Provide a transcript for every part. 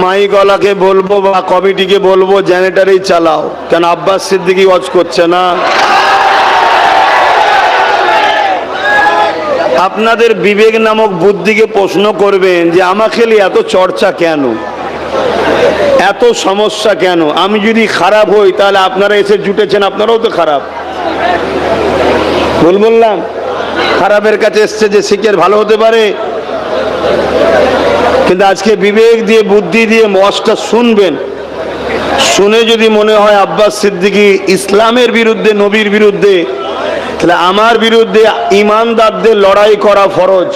মাইকওয়ালাকে বলবো বা কমিটিকে বলবো জেনারেটরই চালাও, কেন আব্বাস সিদ্দিকী ওয়াজ করছে না? আপনাদের বিবেক নামক বুদ্ধিকে প্রশ্ন করবেন যে আমাকে এত চর্চা কেন, এত সমস্যা কেন? আমি যদি খারাপ হই তাহলে আপনারা এসে জুটেছেন, আপনারাও তো খারাপ। ভুল বললাম? খারাপের কাছে এসছে যে শিখের ভালো হতে পারে। কিন্তু আজকে বিবেক দিয়ে বুদ্ধি দিয়ে ওয়াজটা শুনবেন, শুনে যদি মনে হয় আব্বাস সিদ্দিকী ইসলামের বিরুদ্ধে, নবীর বিরুদ্ধে, তাহলে আমার বিরুদ্ধে ইমানদারদের লড়াই করা ফরজ।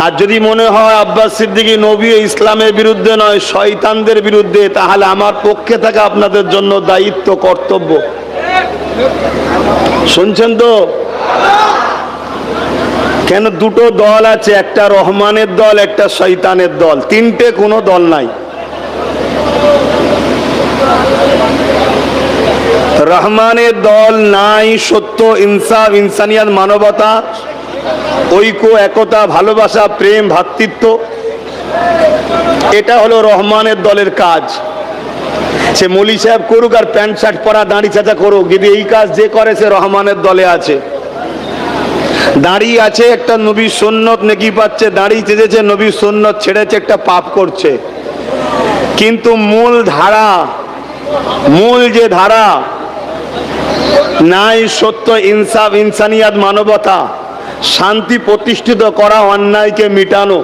আর যদি মনে হয় আব্বাস সিদ্দিকী নবী ও ইসলামের বিরুদ্ধে নয়, শয়তানদের বিরুদ্ধে, তাহলে আমার পক্ষে থাকা আপনাদের জন্য দায়িত্ব, কর্তব্য। শুনছেন তো? কেন দুটো দল আছে, একটা রহমানের দল, একটা শয়তানের দল, তিনটে কোনো দল নাই। রহমানের দল নাই সত্য, ইনসাফ, ইনসানিয়াত, মানবতা, ঐক্য, একতা, ভালোবাসা, প্রেম, ভ্রাতৃত্ব। এটা হলো রহমানের দলের কাজ। সে মৌলী সাহেব করুক আর প্যান্ট শার্ট পরা দাড়ি চাচা করুক, যদি এই কাজ যে করে সে রহমানের দলে আছে। দাঁড়িয়ে আছে, একটা নবীর সুন্নত নেকি পাচ্ছে, দাঁড়িয়ে চেয়েছে নবীর সুন্নত ছেড়েছে, একটা পাপ করছে। কিন্তু মূল ধারা, মূল যে ধারা, নাই সত্য, ইনসাফ, ইনসানিয়াত, মানবতা, শান্তি প্রতিষ্ঠিত করা, অন্যায়কে মিটানো।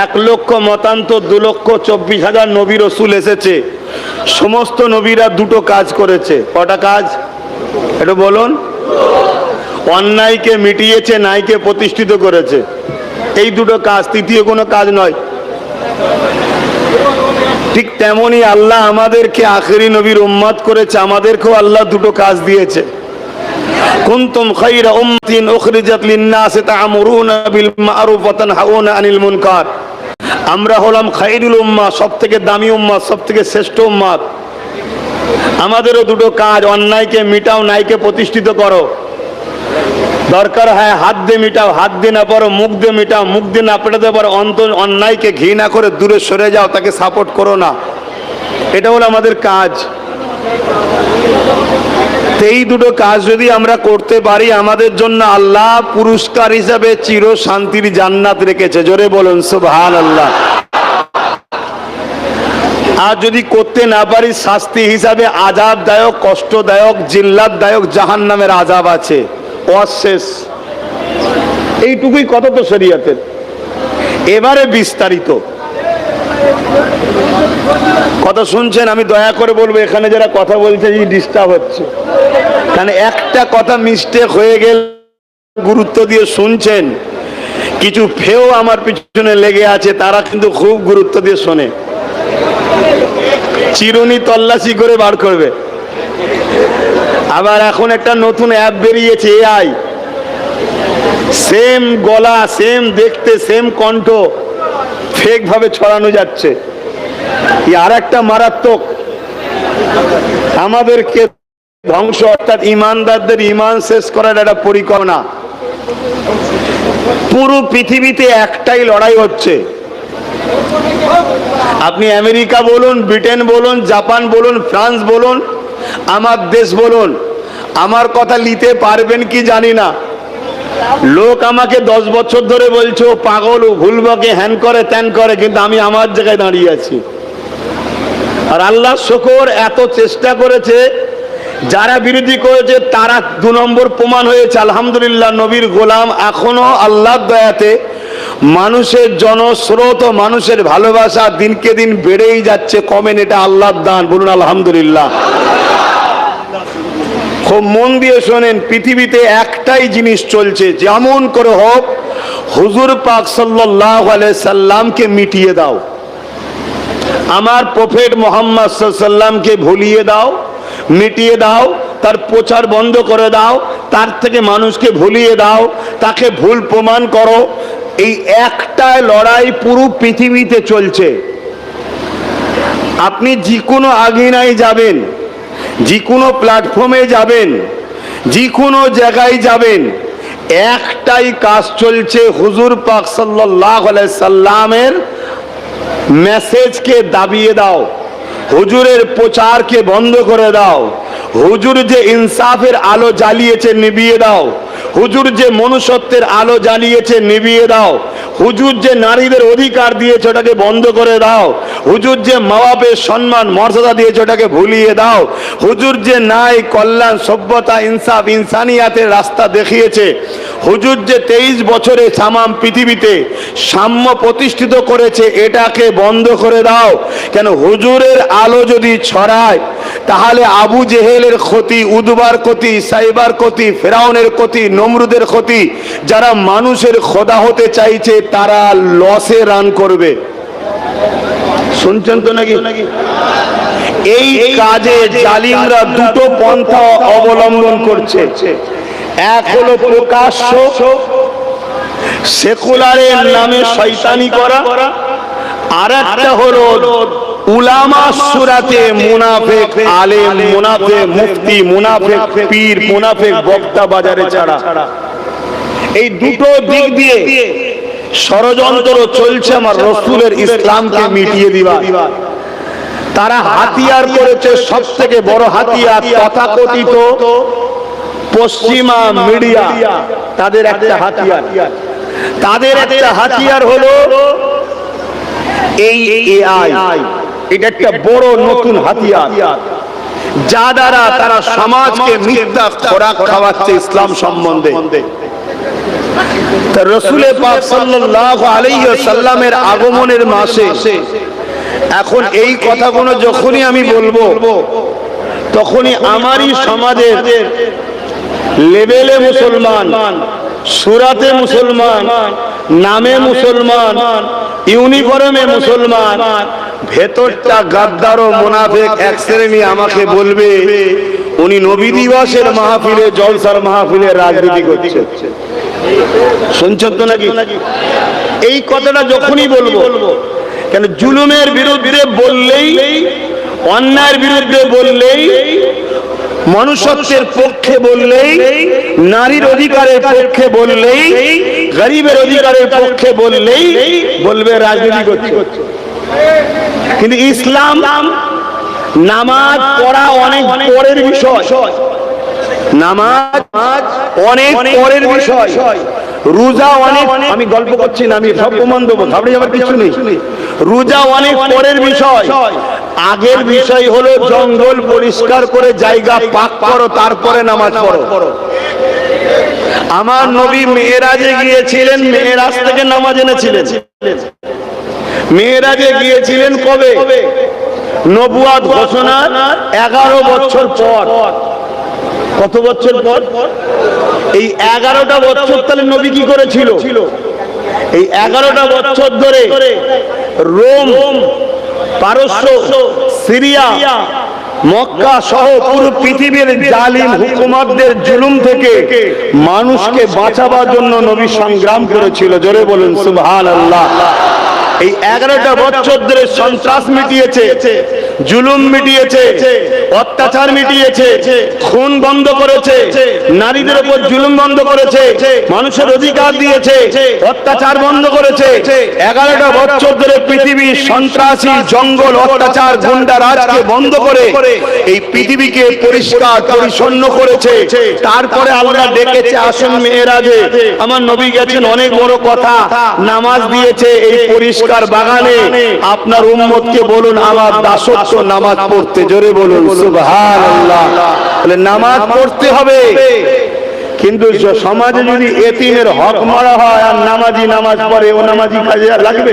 1 লক্ষ মতান্তর, 2,24,000 নবী রসুল এসেছে, সমস্ত নবীরা দুটো কাজ করেছে। কটা কাজ এটা বলুন? অন্যায়কে মিটিয়েছে, ন্যায়কে প্রতিষ্ঠিত করেছে। এই দুটো কাজ, তৃতীয় কোনো কাজ নয়। ঠিক তেমনি আল্লাহ আমাদেরকে আখেরি নবীর উম্মত করেছে, আমাদেরকেও আল্লাহ দুটো কাজ দিয়েছে। কুনতুম খায়রা উম্মাতিন উখরিজাত লিন-নাসি তা'মুরুনা বিল মা'রুফ ওয়া তানহাউনা আনিল মুনকার। আমরা হলাম খায়রুল উম্মাহ, সবথেকে দামি উম্মাহ, সবথেকে শ্রেষ্ঠ উম্মাহ। আমাদেরও দুটো কাজ, অন্যায়কে মিটাও, ন্যায়কে প্রতিষ্ঠিত করো। দরকার হয় হাত দিয়ে মিটাও, হাত দিয়ে না পারো মুখ দিয়ে মিটাও, মুখ দিয়ে না পেটাতে পারো অন্যায়কে ঘৃণা করে দূরে সরে যাও, তাকে সাপোর্ট করো না। এটা হলো আমাদের কাজ। এই দুটো কাজ যদি আমরা করতে পারি, আমাদের জন্য আল্লাহ পুরস্কার হিসাবে চির শান্তির জান্নাত রেখেছে। জোরে বলুন সুবহানাল্লাহ। আর যদি করতে না পারি, শাস্তি হিসাবে আযাবদায়ক, কষ্টদায়ক, জিল্লাতদায়ক জাহান্নামের আযাব আছে। অশেষ এইটুকুই কথা তো শরীয়তের। এবারে বিস্তারিত কথা শুনছেন? আমি দয়া করে বলবো, এখানে যারা কথা বলছে ডিস্টার্ব হচ্ছে, কারণ একটা কথা মিস্টেক হয়ে গেল, গুরুত্ব দিয়ে শুনছেন। কিছু ফেও আমার পিছনে লেগে আছে, তারা কিন্তু খুব গুরুত্ব দিয়ে শোনে, চিরুনি তল্লাশি করে বার করবে। আবার এখন একটা নতুন অ্যাপ বেরিয়েছে, এআই, সেম গলা, সেম দেখতে, সেম কণ্ঠ, ফেক ভাবে ছড়ানো যাচ্ছে। আর একটা মারাত্মক, আমাদেরকে ধ্বংস, অর্থাৎ ইমানদারদের ইমান শেষ করার একটা পরিকল্পনা। পুরো পৃথিবীতে একটাই লড়াই হচ্ছে। আপনি আমেরিকা বলুন, ব্রিটেন বলুন, জাপান বলুন, ফ্রান্স বলুন, আমার দেশ বলুন, আমার কথা নিতে পারবেন কি জানি না। লোক আমাকে 10 বছর ধরে বলছে ও পাগল, ও ভুলবকে, হ্যান করে ত্যান করে, কিন্তু আমি আমার জায়গায় দাঁড়িয়ে আছি। আর আল্লাহ শুকর, এত চেষ্টা করেছে, যারা বিরোধী করেছে তারা 2 নম্বর প্রমাণ হয়েছে। আলহামদুলিল্লাহ, নবীর গোলাম এখনো আল্লাহর দয়াতে মানুষের জনস্রোত, মানুষের ভালোবাসা দিনকে দিন বেড়েই যাচ্ছে, কমেন। এটা আল্লাহর দান, বলুন আলহামদুলিল্লাহ। খুব মন দিয়ে শোনেন, পৃথিবীতে একটাই জিনিস চলছে, যেমন করে হোক হুজুর পাক সাল্লাল্লাহু আলাইহি সাল্লামকে মিটিয়ে দাও, আমার প্রফেট মুহাম্মদ সাল্লাল্লাহু আলাইহি সাল্লামকে ভুলিয়ে দাও, মিটিয়ে দাও, তার প্রচার বন্ধ করে দাও, তার থেকে মানুষকে ভুলিয়ে দাও, তাকে ভুল প্রমাণ করো। এই একটাই লড়াই পুরো পৃথিবীতে চলছে। আপনি যে কোনো আঙিনায় যাবেন, যে কোনো প্ল্যাটফর্মে যাবেন, যে কোনো জায়গায় যাবেন, একটাই কাজ চলছে, হুজুর পাক সাল্লাল্লাহু আলাইহি সাল্লামের মেসেজকে দাবিয়ে দাও, হুজুরের প্রচারকে বন্ধ করে দাও, হুজুর যে ইনসাফের আলো জ্বালিয়েছে নিভিয়ে দাও, হুজুর যে মনুষ্যত্বের আলো জ্বালিয়েছে নিভিয়ে দাও, হুজুর যে নারীদের অধিকার দিয়েছে ওটাকে বন্ধ করে দাও, হুজুর যে মা বাপের সম্মান মর্যাদা দিয়েছে ওটাকে ভুলিয়ে দাও, হুজুর যে ন্যায় কল্যাণ সভ্যতা ইনসাফ ইনসানিয়াতের রাস্তা দেখিয়েছে, হুজুর যে 23 বছরে তামাম পৃথিবীতে সাম্য প্রতিষ্ঠিত করেছে এটাকে বন্ধ করে দাও। কেন হুজুরের আলো যদি ছড়ায় তাহলে আবু জেহেলের ক্ষতি, উদবার ক্ষতি, সাইবার ক্ষতি, ফেরাউনের ক্ষতি, নমরুদের ক্ষতি, যারা মানুষের খোদা হতে চাইছে তারা লসে রান করবে। শুনছেন তো নাকি? এই কাজে জালিমরা দুটো পন্থা অবলম্বন করছে। এক হলো প্রকাশ্য সেকুলারের নামে শয়তানি করা, আর একটা হলো উলামা সুরাতে মুনাফিক আলেম, মুনাফিক মুফতি, মুনাফিক পীর, মুনাফিক বক্তা বাজারে ছাড়া। এই দুটো দিক দিয়ে ষড়যন্ত্র চলছে আমার রসুলের ইসলামকে মিটিয়ে দিবা। তারা হাতিয়ার করেছে সব থেকে বড় হাতিয়ার তথাকথিত পশ্চিমা মিডিয়া। তাদের একটা হাতিয়ার হলো এই এআই। এটা একটা বড় নতুন হাতিয়ার, যা দ্বারা তারা সমাজকে মিথ্যা খোরাক খাওয়াচ্ছে ইসলাম সম্বন্ধে। রাসূল পাক সাল্লাল্লাহু আলাইহি ওয়াসাল্লামের আগমনের মাসে এখন এই কথাগুলো যখনই আমি বলবো তখনই আমারই সমাজের লেভেলে মুসলমান, সুরাতে মুসলমান, নামে মুসলমান, ইউনিফর্মে মুসলমান, ভেতরটা গাদ্দার ও মুনাফিক এক শ্রেণী আমাকে বলবে উনি নবী দিবসের মাহফিলে, জলসার মাহফিলে রাজনীতি করছে। শুনছেন তো নাকি? এই কথাটা যখনই বলবো, কেন জুলুমের বিরুদ্ধে বললেই, অন্যায়ের বিরুদ্ধে বললেই, মনুষ্যত্বের পক্ষে বললেই, নারীর অধিকারের পক্ষে বললেই, গরিবের অধিকারের পক্ষে বললেই বলবে রাজনীতি করছে। কিন্তু ইসলাম নামাজ পড়া অনেক পরের বিষয়, নামাজ অনেক পরের বিষয়, রোজা অনেক, আমি গল্প করছি না, আমি সব প্রমাণ দেবো, ঘাবড়ে যাবার কিছু নেই। রোজা অনেক পরের বিষয়, আগের বিষয় হলো জঙ্গল পরিষ্কার করে জায়গা পাক করো, তারপরে নামাজ পড়ো। আমার নবী মেরাজে গিয়েছিলেন, মেরাজ থেকে নামাজ এনেছিলেন। মেরাজে গিয়েছিলেন কবে? নবুয়াত ঘোষণার 11 বছর পর। কত বছর পর? এই 11টা বছর তাহলে নবী কি করেছিল? এই 11টা বছর ধরে রোম, পারস্য, সিরিয়া, মক্কা সহ পুরো পৃথিবীর জালিম হুকুমতদের জুলুম থেকে মানুষকে বাঁচাবার জন্য নবী সংগ্রাম করেছিল। জোরে বলুন সুবহানাল্লাহ। এই 11টা বছর ধরে সন্ত্রাস মিটিয়েছে, জুলুম মিটিয়েছে, অত্যাচার মিটিয়েছে, খুন বন্ধ করেছে, নারীদের উপর জুলুম বন্ধ করেছে, মানুষের অধিকার দিয়েছে, অত্যাচার বন্ধ করেছে। 11টা বছর ধরে পৃথিবীর সন্ত্রাসী, জঙ্গল, অত্যাচার, গুন্ডা রাজকে বন্ধ করে এই পৃথিবীকে পরিষ্কার পরিচ্ছন্ন করেছে। তারপরে আল্লাহ ডেকেছে আসুন মেরাজে। আমার নবী গেছেন, অনেক বড় কথা, নামাজ দিয়েছে এই পরিষ্কার বাগানে। আপনার উম্মতকে বলুন আমার দাসত্ব নামাজ পড়তে। জোরে বলুন সুবহানাল্লাহ। তাহলে নামাজ পড়তে হবে, কিন্তু সমাজে যদি এতিমের হক মারা হয় আর নামাজি নামাজ পড়ে, ও নামাজি কাজে লাগবে?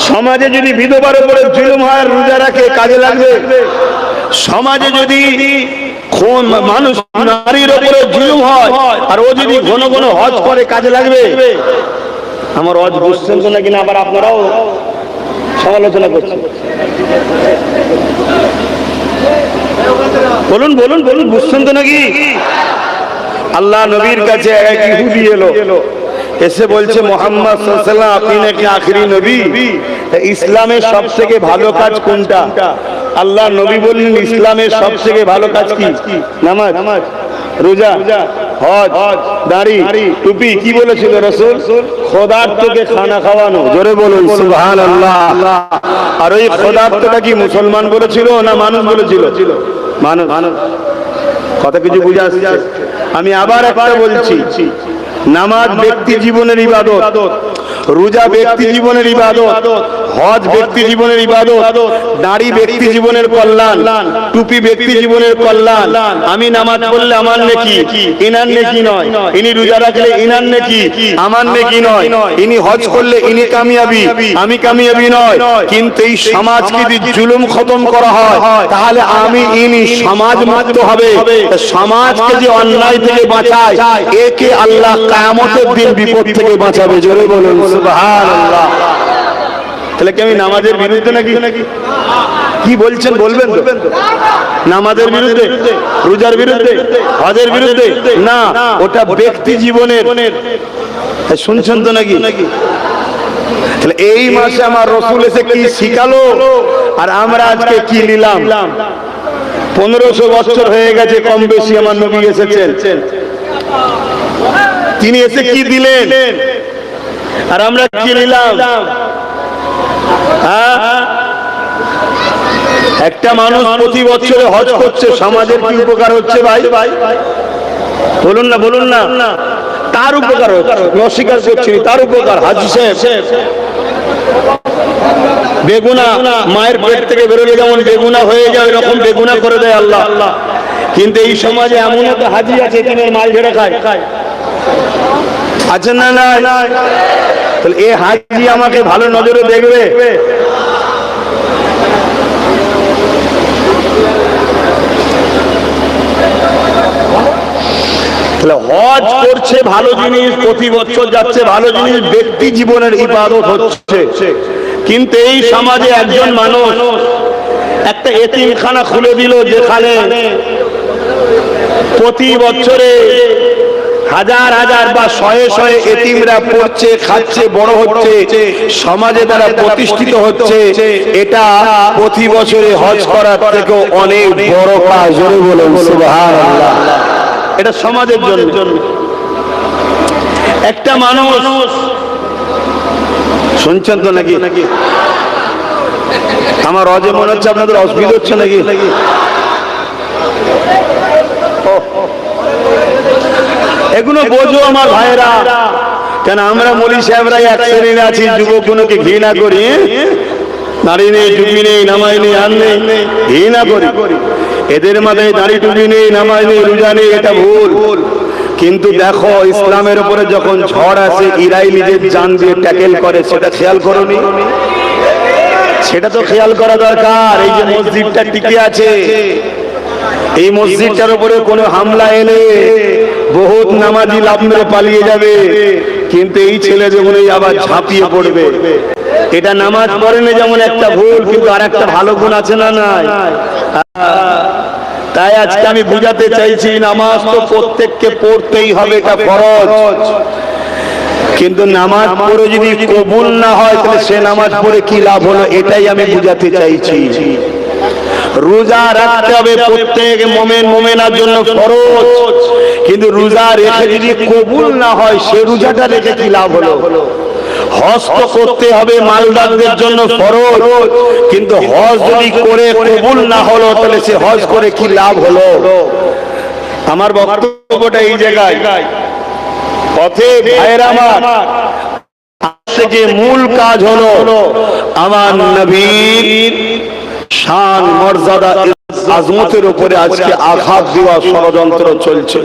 সমাজে যদি বিধবার উপরে জুলুম হয় আর রোজা রাখে, কাজে লাগবে? সমাজে যদি মানুষ নারীর উপরে জুলুম হয় আর ও যদি ঘন ঘন হজ করে, কাজে লাগবে? আমার হজ বুঝছেন তো নাকি না? আবার আপনারাও সমালোচনা করছেন। বলুন বলুন বলুন, বুঝছেন তো নাকি? আল্লাহ নবীর কাছে এক ইহুদি এলো, এসে বলছে মুহাম্মদ সাল্লাল্লাহু আলাইহি ওয়াসাল্লাম আপনি নাকি আখেরি নবী, ইসলামের সবথেকে ভালো কাজ কোনটা? আল্লাহ নবী বললেন ইসলামের সবথেকে ভালো কাজ কি? নামাজ, রোজা। হজ, দাড়ি, টুপি, কি বলেছিল রাসূল? খোদার্থকে খানা খাওয়ানো। জোরে বলুন সুবহানাল্লাহ। আর ওই খোদার্থটা কি মুসলমান বলেছিল না মানুষ বলেছিল? মানুষ। কথা কিছু বুঝে আসছে? আমি আবার একটা বলছি, নামাজ ব্যক্তি জীবনের ইবাদত, রোজা ব্যক্তি জীবনের ইবাদত, হজ ব্যক্তি জীবনের ইবাদত, দাড়ি ব্যক্তি জীবনের কল্যাণ, টুপি ব্যক্তি জীবনের কল্যাণ। আমি নামাজ পড়লে আমার নেকি, ইনার নেকি নয়। ইনি রোজা রাখলে ইনার নেকি, আমার নেকি নয়। ইনি হজ করলে ইনি কামিয়াবি, আমি কামিয়াবি নয়। কিন্তু এই সমাজকে যদি জুলুম খতম করা হয়, তাহলে আমি ইনি সমাজ মুক্ত হবে। সমাজকে যে অন্যায় থেকে বাঁচায়, একে আল্লাহ কিয়ামতের দিন বিপদ থেকে বাঁচাবে। জোরে বলুন সুবহানাল্লাহ। তাহলে কি আমি নামাজের বিরুদ্ধে নাকি? কি বলছেন বলবেন তো? নামাজের বিরুদ্ধে, রোজার বিরুদ্ধে, হজের বিরুদ্ধে না, ওটা ব্যক্তি জীবনের। শুনছেন তো নাকি? তাহলে এই মাসে আমার রাসূল এসে কি শিখালো আর আমরা আজকে কি নিলাম? 1500 বছর হয়ে গেছে কম বেশি আমার নবী এসেছেন। তিনি এসে কি দিলেন আর আমরা কি নিলাম? একটা মানুষ প্রতি বছরে হজ করছে, সমাজের কি উপকার হচ্ছে ভাই? বলুন না, বলুন না। তার উপকার হচ্ছে, অস্বীকার করছি, তার উপকার। হাজী সাহেব বেগুনা মায়ের পেট থেকে বেরোলে যেমন বেগুনা হয়ে যায়, এরকম বেগুনা করে দেয় আল্লাহ। কিন্তু এই সমাজে এমন একটা হাজী আছে, তিনি মাল ঝেড়ে খায়। আছে না? না। তাহলে এই হাজী আমাকে ভালো নজরে দেখবে? তাহলে হজ করছে ভালো জিনিস, প্রতি বছর যাচ্ছে ভালো জিনিস, ব্যক্তি জীবনের ইবাদত হচ্ছে। কিন্তু এই সমাজে একজন মানুষ একটা এতিমখানা খুলে দিল, যেখানে প্রতি বছরে হাজার হাজার বা শয়ে শয়ে এতিমরা পড়ছে, খাচ্ছে, বড় হচ্ছে, সমাজে তারা প্রতিষ্ঠিত হচ্ছে। এটা প্রতি বছরে হজ করার থেকেও অনেক বড় কাজ। জোরে বলুন সুবহানাল্লাহ। এটা সমাজের জন্য। একটা মানুষ, শুনছেন তো নাকি? আমার অজে মনে হচ্ছে আপনাদের অসুবিধা হচ্ছে নাকি? এগুলো বোঝো আমার ভাইরা। কেন আমরা মৌলী সাহেবরা এক শ্রেণীর আছি, যুবকগুলোকে ঘৃণা করি। নারী নেই, টুপি নেই, নামাজ নেই, আর নেই, ঘৃণা করি। এদের মাথায় দাড়ি, টুপি নেই, নামাজ নেই, রোজা নেই, এটা ভুল। কিন্তু দেখো, ইসলামের উপরে যখন ঝড় আসে, ইরাই নিজের জান দিয়ে ট্যাকেল করে, সেটা খেয়াল করোনি? সেটা তো খেয়াল করা দরকার। এই যে মসজিদটা টিকে আছে, এই মসজিদটার উপরে কোনো হামলা এলে বহুত নামাজি লাভ মেরে পালিয়ে যাবে, কিন্তু এই ছেলে যখন আবার ঝাঁপিয়ে পড়বে। এটা নামাজ পড়ে না যেমন একটা ভুল, কিন্তু আর একটা ভালো গুণ আছে না? নাই? তাই আজকে আমি বুঝাতে চাইছি, নামাজ তো প্রত্যেককে পড়তেই হবে, এটা ফরজ। কিন্তু নামাজ পড়ে যদি কবুল না হয়, তাহলে সে নামাজ পড়ে কি লাভ হলো, এটাই আমি বুঝাতে চাইছি। রোজা রাখতে হবে প্রত্যেক মুমিন মুমিনার জন্য ফরজ, কিন্তু রোজা রেখে যদি কবুল না হয়, সে রোজাটা রেখে কি লাভ হলো? হজ তো করতে হবে মালদারদের জন্য ফরজ, কিন্তু হজ যদি করে কবুল না হলো, তাহলে সে হজ করে কি লাভ হলো? আমার বক্তব্যটা এই জায়গায়। পথে ভাইরা আমার, থেকে মূল কাজ হলো আমার নবীর শান, মর্যাদা, আজমতের উপরে আজকে আঘাত দেওয়া ষড়যন্ত্র চলছে।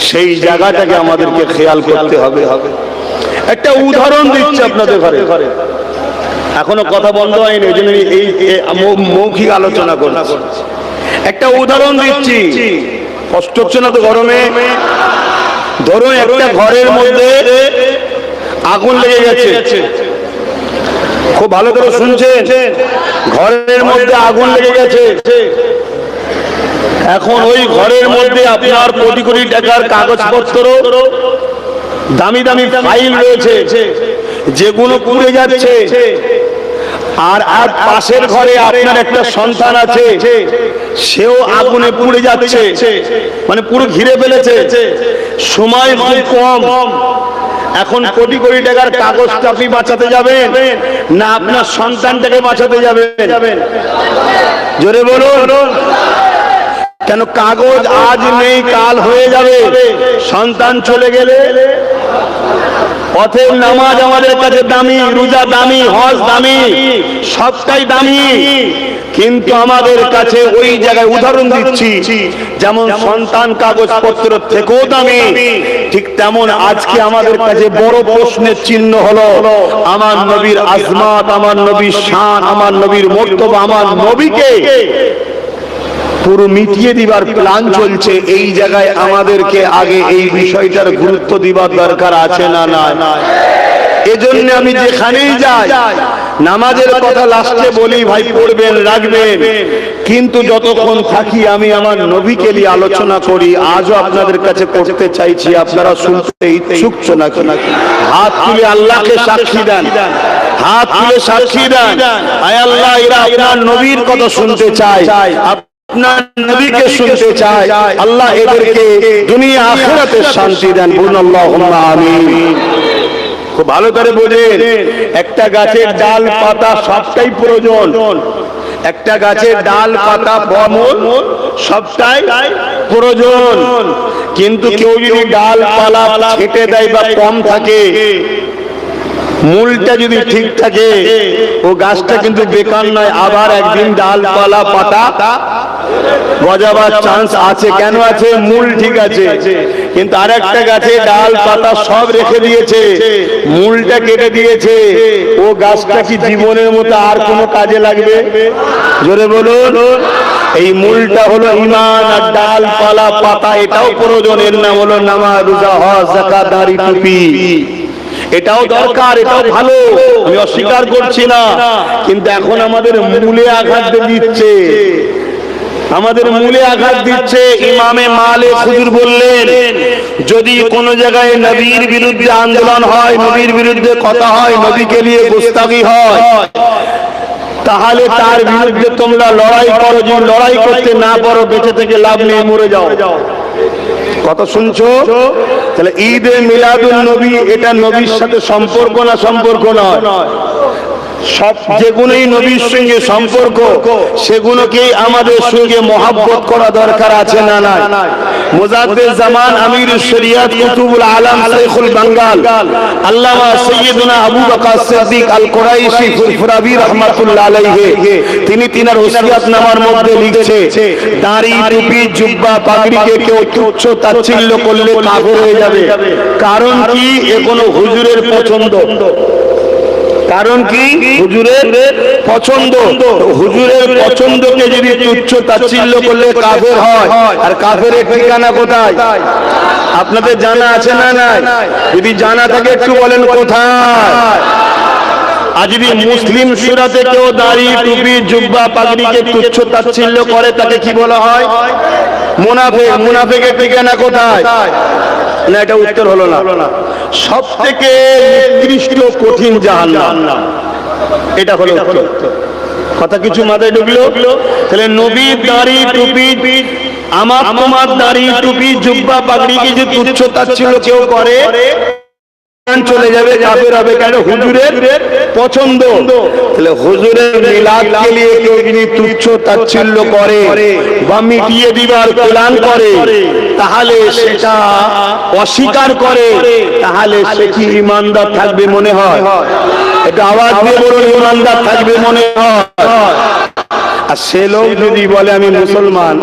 সেই জায়গাটাকে আমাদেরকে খেয়াল করতে হবে। একটা উদাহরণ দিচ্ছি আপনাদের ঘরে, এখনো কথা বন্ধ হয়নি, ওই জন্য এই মৌখিক আলোচনা করছি। একটা উদাহরণ দিচ্ছি, কষ্ট হচ্ছে না তো গরমে? ধরো একটা ঘরের মধ্যে আগুন লেগে গেছে, খুব ভালো করে শুনছেন, ঘরের মধ্যে আগুন লেগে গেছে। এখন ওই ঘরের মধ্যে আপনার কোটি কোটি টাকার কাগজপত্র, দামি দামি ফাইল রয়েছে, যেগুলো পুড়ে যাচ্ছে। আর আর পাশের ঘরে আপনার একটা সন্তান আছে, সেও আগুনে পুড়ে যাচ্ছে, মানে পুরো ঘিরে ফেলেছে। সময় খুব কম। এখন কোটি কোটি টাকার কাগজটা আপনি বাঁচাতে যাবেন না আপনার সন্তানটাকে বাঁচাতে যাবেন? জোরে বলুন। কেন? কাগজ আজ নেই কাল হয়ে যাবে, সন্তান চলে গেলে। পথের নামাজ আমাদের কাছে দামি, রোজা দামি, হজ দামি, সবটাই দামি, কিন্তু আমাদের কাছে ওই জায়গায় উদাহরণ দিচ্ছি যেমন সন্তান কাগজপত্র থেকেও দামি, ঠিক তেমন আজকে আমাদের কাছে বড় প্রশ্নের চিহ্ন হলো আমার নবীর আজমাত, আমার নবীর শান, আমার নবীর মর্তবা, আমার নবীকে পুরো মিটিয়ে দিবার প্ল্যান চলছে। এই জায়গায় আমাদেরকে আগে এই বিষয়টার গুরুত্ব দিবার দরকার আছে না? না। এজন্য আমি যেখানেই যাই নামাজের কথা লাস্টে বলি, ভাই পড়বেন, রাখবেন, কিন্তু যতক্ষণ থাকি আমি আমার নবীকে নিয়ে আলোচনা করি। আজও আপনাদের কাছে করতে চাইছি, আপনারা শুনতে ইচ্ছুক নাকি? হাত তুলে আল্লাহকে সাক্ষী দেন, হাত তুলে সাক্ষী দেন, আয় আল্লাহ এরা আপনার নবীর কথা শুনতে চায়, আপনার নবীকে শুনতে চায়। আল্লাহ এদেরকে দুনিয়া আখিরাতে শান্তি দেন, বলুন আল্লাহুম্মা আমিন। খুব ভালো করে বোঝেন, একটা গাছের ডাল পাতা সবটাই প্রয়োজন, একটা গাছের ডাল পাতা ফলমূল সবটাই প্রয়োজন, কিন্তু কেউ যদি ডাল পালা ছেটে দেয় বা কম থাকে, মূলটা যদি ঠিক থাকে ও গাছটা কিন্তু বেকার নয়, আবার একদিন ডালপালা পাতা গজাবার চান্স আছে। কেন আছে? মূল ঠিক আছে, কিন্তু আরেকটা গাছে ডাল পাতা সব রেখে দিয়েছে, মূলটা কেটে দিয়েছে, ও গাছটা কি জীবনের মতো আর কোনো কাজে লাগবে? জোরে বলুন। এই মূলটা হলো ঈমান, আর ডালপালা পাতা এটাও প্রয়োজন। এর নাম হলো নামাজ, রোজা, হজ, যাকাত, দাড়ি, টুপি। এটাও দরকার, এটাও ভালো, আমি অস্বীকার করছি না, কিন্তু এখন আমাদের মূলে আঘাত দিচ্ছে, আমাদের মূলে আঘাত দিচ্ছে। ইমামে মালিক হুজুর বললেন, যদি কোন জায়গায় নবীর বিরুদ্ধে আন্দোলন হয়, নবীর বিরুদ্ধে কথা হয়, নবীকে নিয়ে গুস্তাখি হয়, তাহলে তার বিরুদ্ধে তোমরা লড়াই করো। যদি লড়াই করতে না পারো, বেঁচে থেকে লাভ নেই, মরে যাও। কথা শুনছো? তাহলে ঈদে মিলাদুন নবী এটা নবীর সাথে সম্পর্ক না সম্পর্ক নয়? সব যেগুলোই নবীর সঙ্গে সম্পর্ক, সেগুলোকে আমাদের সঙ্গে মহব্বত করা দরকার আছে না? নাই। মুজাদ্দিদ জামান, আমির শরিয়াত, কুতুবুল আলম, শাইখুল বাঙ্গাল, আল্লামা সাইয়্যিদুনা আবু বকর সিদ্দিক আল কুরাইশি ফুরফুরাবি রাহমাতুল্লাহ আলাইহি, তিনি তিনার ওসিয়াতনামার মধ্যে লিখছে, দাড়ি, টুপি, জুব্বা, পাগড়িকে কেউ তুচ্ছ তাচ্ছিল্য করলে কাফের হয়ে যাবে। কারণ কি? এ কোনো হুজুরের পছন্দ। কারণ কি? হুজুরের পছন্দ। হুজুরের পছন্দকে যদি তুচ্ছ তাচ্ছিল্য করলে কাফের হয়, আর কাফেরের ঠিকানা কোথায়? আপনাদের জানা আছে না? নাই। যদি জানা থাকে একটু বলেন কোথায়। আর যদি মুসলিম সুরাতে কেউ দাড়ি, টুপি, জুব্বা, পাগড়িকে তুচ্ছ তাচ্ছিল্য করে, তাকে কি বলা হয়? মুনাফিক। মুনাফিকের ঠিকানা কোথায়? না, এটা উত্তর হলো না। সব থেকে নিকৃষ্ট কঠিন জাহান্নাম, এটা হলো উত্তর। কথা কিছু মাথায় ঢুকলো? তাহলে নবীর দাড়ি, টুপি, আমার তোমার দাড়ি, টুপি, জুব্বা, পাগড়িকে যে তুচ্ছ তাচ্ছিল্য কেউ করে, চলে যাবে, কাফের হবে। কেন? হুজুরের পছন্দ। তাহলে হুজুরের মিলাদকে নিয়ে কেউ যদি তুচ্ছ তাচ্ছিল্য করে বা মিটিয়ে দিবার প্ল্যান করে, তাহলে সেটা অস্বীকার করে, তাহলে সে কি ঈমানদার থাকবে মনে হয়? এটা আওয়াজ দিয়ে বলুন, ঈমানদার থাকবে মনে হয়? আর সে লোক যদি বলে আমি মুসলমান,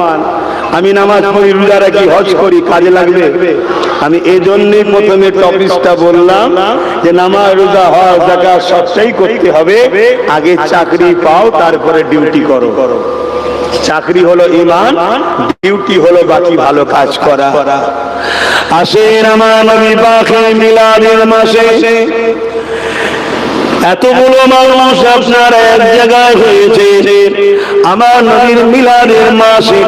আমি নামাজ পড়ি, রোজা রাখি, হজ করি, কাজে লাগবে? আমি এই জন্যই প্রথমে টপিকটা বললাম যে নামাজ, রোজা, হজ, যাকাত সবটাই করতে হবে, আগে চাকরি পাও, তারপরে ডিউটি করো। চাকরি হলো ঈমান, ডিউটি হলো বাকি ভালো কাজ করা। আসেন আমার নবী পাকের মিলাদের মাসে এতগুলো মানুষ আপনারা এক জায়গায় হয়েছে আমার নবীর মিলাদের মাসে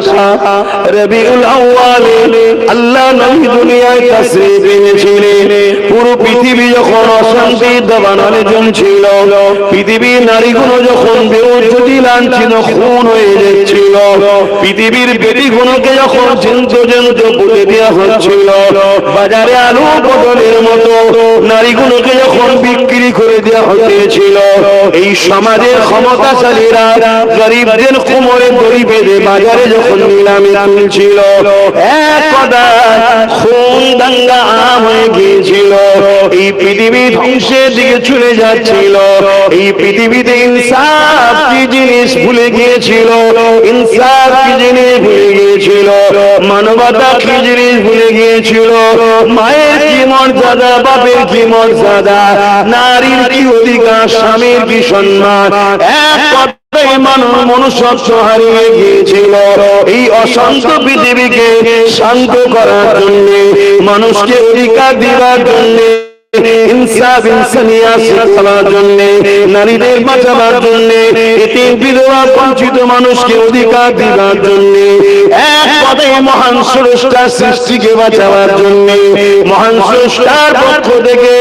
রবিউল আউয়ালে আল্লাহ নবী দুনিয়ায় তাশরীফ এনেছিলেন। পুরো পৃথিবী যখন অশান্তির দাবানলে জ্বলছিল, পৃথিবীর নারীগুলো যখন বেউজ্জতি লাঞ্ছিত খুন হয়ে যাচ্ছিল, পৃথিবীর বেটিগুলোকে যখন জিন্ত পুঁতে দেওয়া হচ্ছিল, বাজারে আলু পটলের মতো নারীগুলোকে যখন বিক্রি করে দেওয়া হতেছিল, এই সমাজের ক্ষমতাশালীরা গরিবদের কোমরে দড়ি বেঁধে বাজারে যখন নিলামে তুলছিল, এক কথায় খুন দাঙ্গা আম হয়ে গিয়েছিল। এই পৃথিবী ধ্বংসের দিকে চলে যাচ্ছিল। এই পৃথিবীতে ইনসাফ কি জিনিস ভুলে গিয়েছিল, ইনসাফ কি জিনিস ভুলে গিয়েছিল, মানবতা কি জিনিস ভুলে গিয়েছিল, মায়ের কি মর্যাদা, বাপের কি মর্যাদা, নারীর কি অধিকার, স্বামীর কি সম্মান, এক কথায় মনুষ্যত্ব হারিয়ে গিয়েছিল। এই অশান্ত পৃথিবীকে শান্ত করার জন্য, মানুষকে অধিকার দেওয়ার জন্য, ইনসাফ ইনসানিয়াত শেখানোর জন্য, নারীদের বাঁচাবার জন্য, এতিম বিধবা বঞ্চিত মানুষকে অধিকার দেওয়ার জন্য, এক কথায় মহান স্রষ্টার সৃষ্টিকে বাঁচাবার জন্য মহান স্রষ্টার পক্ষ থেকে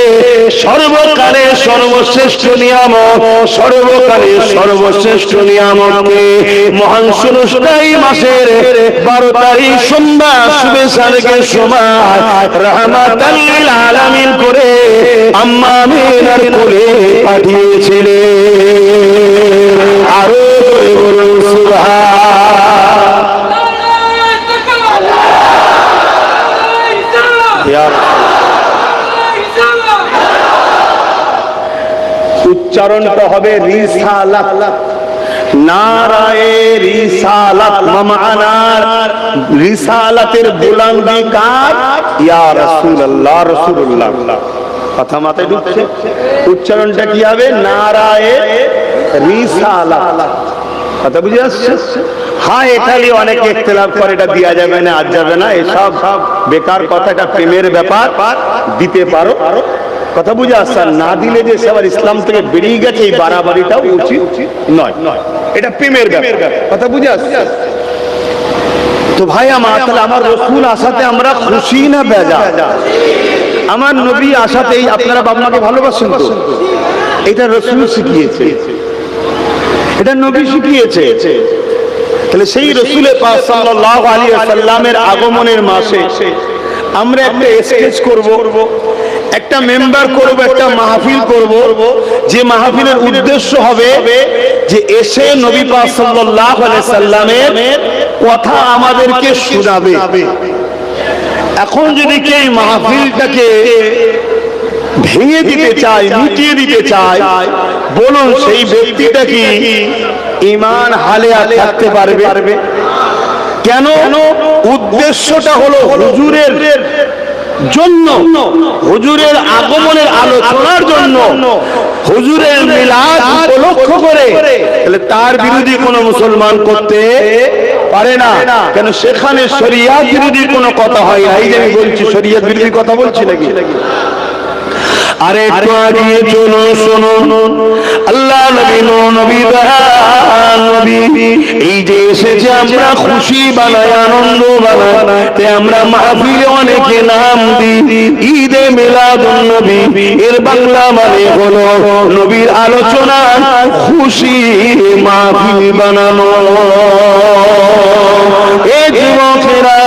সর্বকালের সর্বশ্রেষ্ঠ নিয়ামক, সর্বকালের সর্বশ্রেষ্ঠ নিয়ামককে মহান স্রষ্টাই মাসের 12 তারিখ সোমবার শুভেচ্ছা রেখে সময় রাহমাতাল লিল আলামিন করে আম্মা আমিনার কোলে পাঠিয়েছিলেন। আরো জোরে বলুন সুবহানাল্লাহ। উচ্চারণটা হবে রিসালাত, নারায়ে রিসালাত, মামানার রিসালাতের বুলন্দি কার? ইয়া রাসূলুল্লাহ, রাসূলুল্লাহ। কথা মাথায় ঢুকছে? উচ্চারণটা কি হবে? নারায়ে রিসালাত। কথা বুঝে আসছে? হ্যাঁ, এটা নিয়ে অনেকে ইখতিলাফ করে, এটা দেওয়া যাবে না, আজ যাবে না, এসব বেকার কথা, এটা প্রেমের ব্যাপার, দিতে পারো। কথা বুঝে আসছে? না দিলে যে সবার ইসলাম থেকে বেরিয়ে গেছে, এই বাড়াবাড়িটাও উচিত নয়, এটা প্রেমের ব্যাপার। কথা বুঝে আসছে? তো ভাই আমার, তাহলে আমার রাসূল আসাতে আমরা খুশি না বেজার? আমার নবী আসাতেই আপনারা বাবা মাকে ভালোবাসেন তো? এটা রাসূল শিখিয়েছে, এটা নবী শিখিয়েছে। তাহলে সেই রাসূল পাক সাল্লাল্লাহু আলাইহি ওয়াসাল্লামের আগমনের মাসে আমরা একটা স্কেচ করব, একটা মেম্বার করব, একটা মাহফিল করব, যে মাহফিলের উদ্দেশ্য হবে যে এসে নবী পাক সাল্লাল্লাহু আলাইহি সাল্লামের কথা আমাদেরকে শোনাবে। এখন যদি কেউ মাহফিলটাকে ভেঙে দিতে চায়, মিটিয়ে দিতে চায়, বলুন সেই ব্যক্তিটা কি ঈমান হালে আর থাকতে পারবে? কেন? উদ্দেশ্যটা হলো হুজুরের জন্য, হুজুরের আগমনের আলোচনার জন্য, হুজুরের মিলাদ উপলক্ষ করে। তাহলে তার বিরোধী কোনো মুসলমান করতে পারে না। কেন? সেখানে শরিয়াত বিরোধী কোনো কথা হয় না। এই যে আমি বলছি, শরিয়াত বিরোধী কথা বলছি নাকি? আরে একটু আগিয়ে চলো, শোনো, আল্লাহ নবী নবী নবী এই যে এসেছে, আমরা খুশি বানাই, আনন্দ বানাই, তাই আমরা মাহফিলে অনেকে নাম দিই ঈদে মিলাদুন নবী। এর বাংলা মানে হলো নবীর আলোচনা খুশি মাহফিল বানানো। এ যুবকেরা,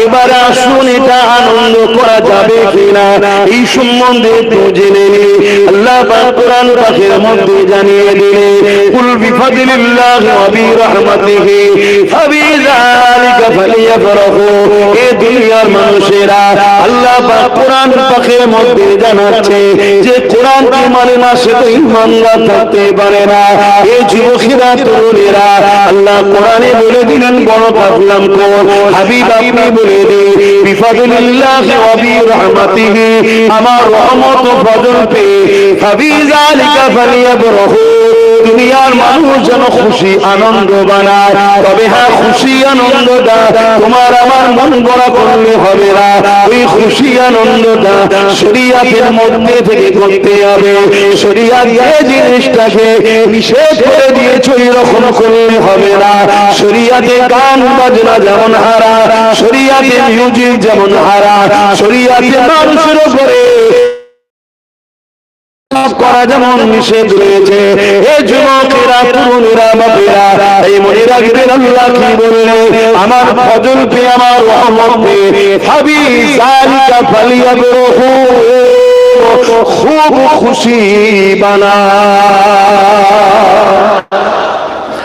এবার আসুন, এটা আনন্দ করা যাবে কিনা এই সম্বন্ধে তো জেনে নিই। আল্লাহ পাক কোরআন পাকের মধ্যে জানিয়ে দিলেন, কুল বিফাদিলিল্লাহি ওয়া বিরহমাতিহি ফাবিযালিকা ফালিয়াফরাহু। এ দুনিয়ার মানুষেরা, আল্লাহ পাক কোরআন পাকের মধ্যে জানাচ্ছে যে কোরআন কি মানে না, সে তো ঈমানদার থাকতে পারে না। এই যুবকেরা, তরুণেরা, আল্লাহ কোরআনে বলে দিলেন, বড় পাগলাম কোন হাবিব আপনি বলে দিন, বিফাদিলিল্লাহি ওয়া বিরহমাতিহি, আমার রহমত ও ফজল পেয়ে ফাবিযালিকা ফালিয়াফরাহু, দুনিয়ার দুনিয়ার মানুষ যেন খুশি আনন্দ বানায়, তবে হ্যাঁ খুশি আনন্দটা তোমার আমার মন গড়া করলে হবে না। ওই খুশি আনন্দটা শরীয়তের মধ্যে থেকে করতে হবে। শরীয়ত এই জিনিসটাকে নিষেধ করে দিয়েছে, এরকম করলে হবে না। শরীয়তে গান বাজনা যেমন হারাম, শরীয়তে মিউজিক যেমন হারাম, শরীয়তে মানুষের উপরে করা যেমন নিষেধ রয়েছে। এই যুবকেরা তরুণেরা বাপেরা এই মনে রাখবেন আল্লাহ কি বললেন, আমার ফজল পে আমার রহমত পে হাবি জালিকা ফালিয়াবরহু, খুব খুশি বানা।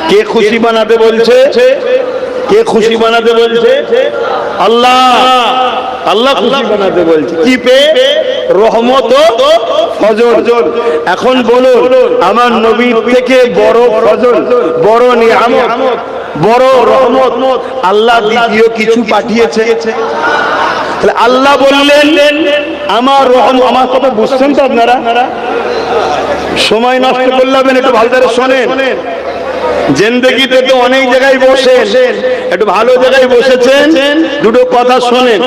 কে খুশি বানাতে বলছে? কে খুশি বানাতে বলছে? আল্লাহ। আল্লাহ খুশি বানাতে বলছে কি পে? রহমত ও ফজল। এখন বলুন আমার নবীর থেকে বড় ফজল, বড় নিয়ামত, বড় রহমত আল্লাহ দ্বিতীয় কিছু পাঠিয়েছে? আল্লাহ বললেন আমার রহমত। আমার কথা বুঝছেন তো আপনারা? সময় নষ্ট করলেন, একটু ভালো করে শোনেন। জিন্দেগিতে তো অনেক জায়গায় বসেন, একটু ভালো জায়গায় বসেছেন, দুটো কথা শোনেন।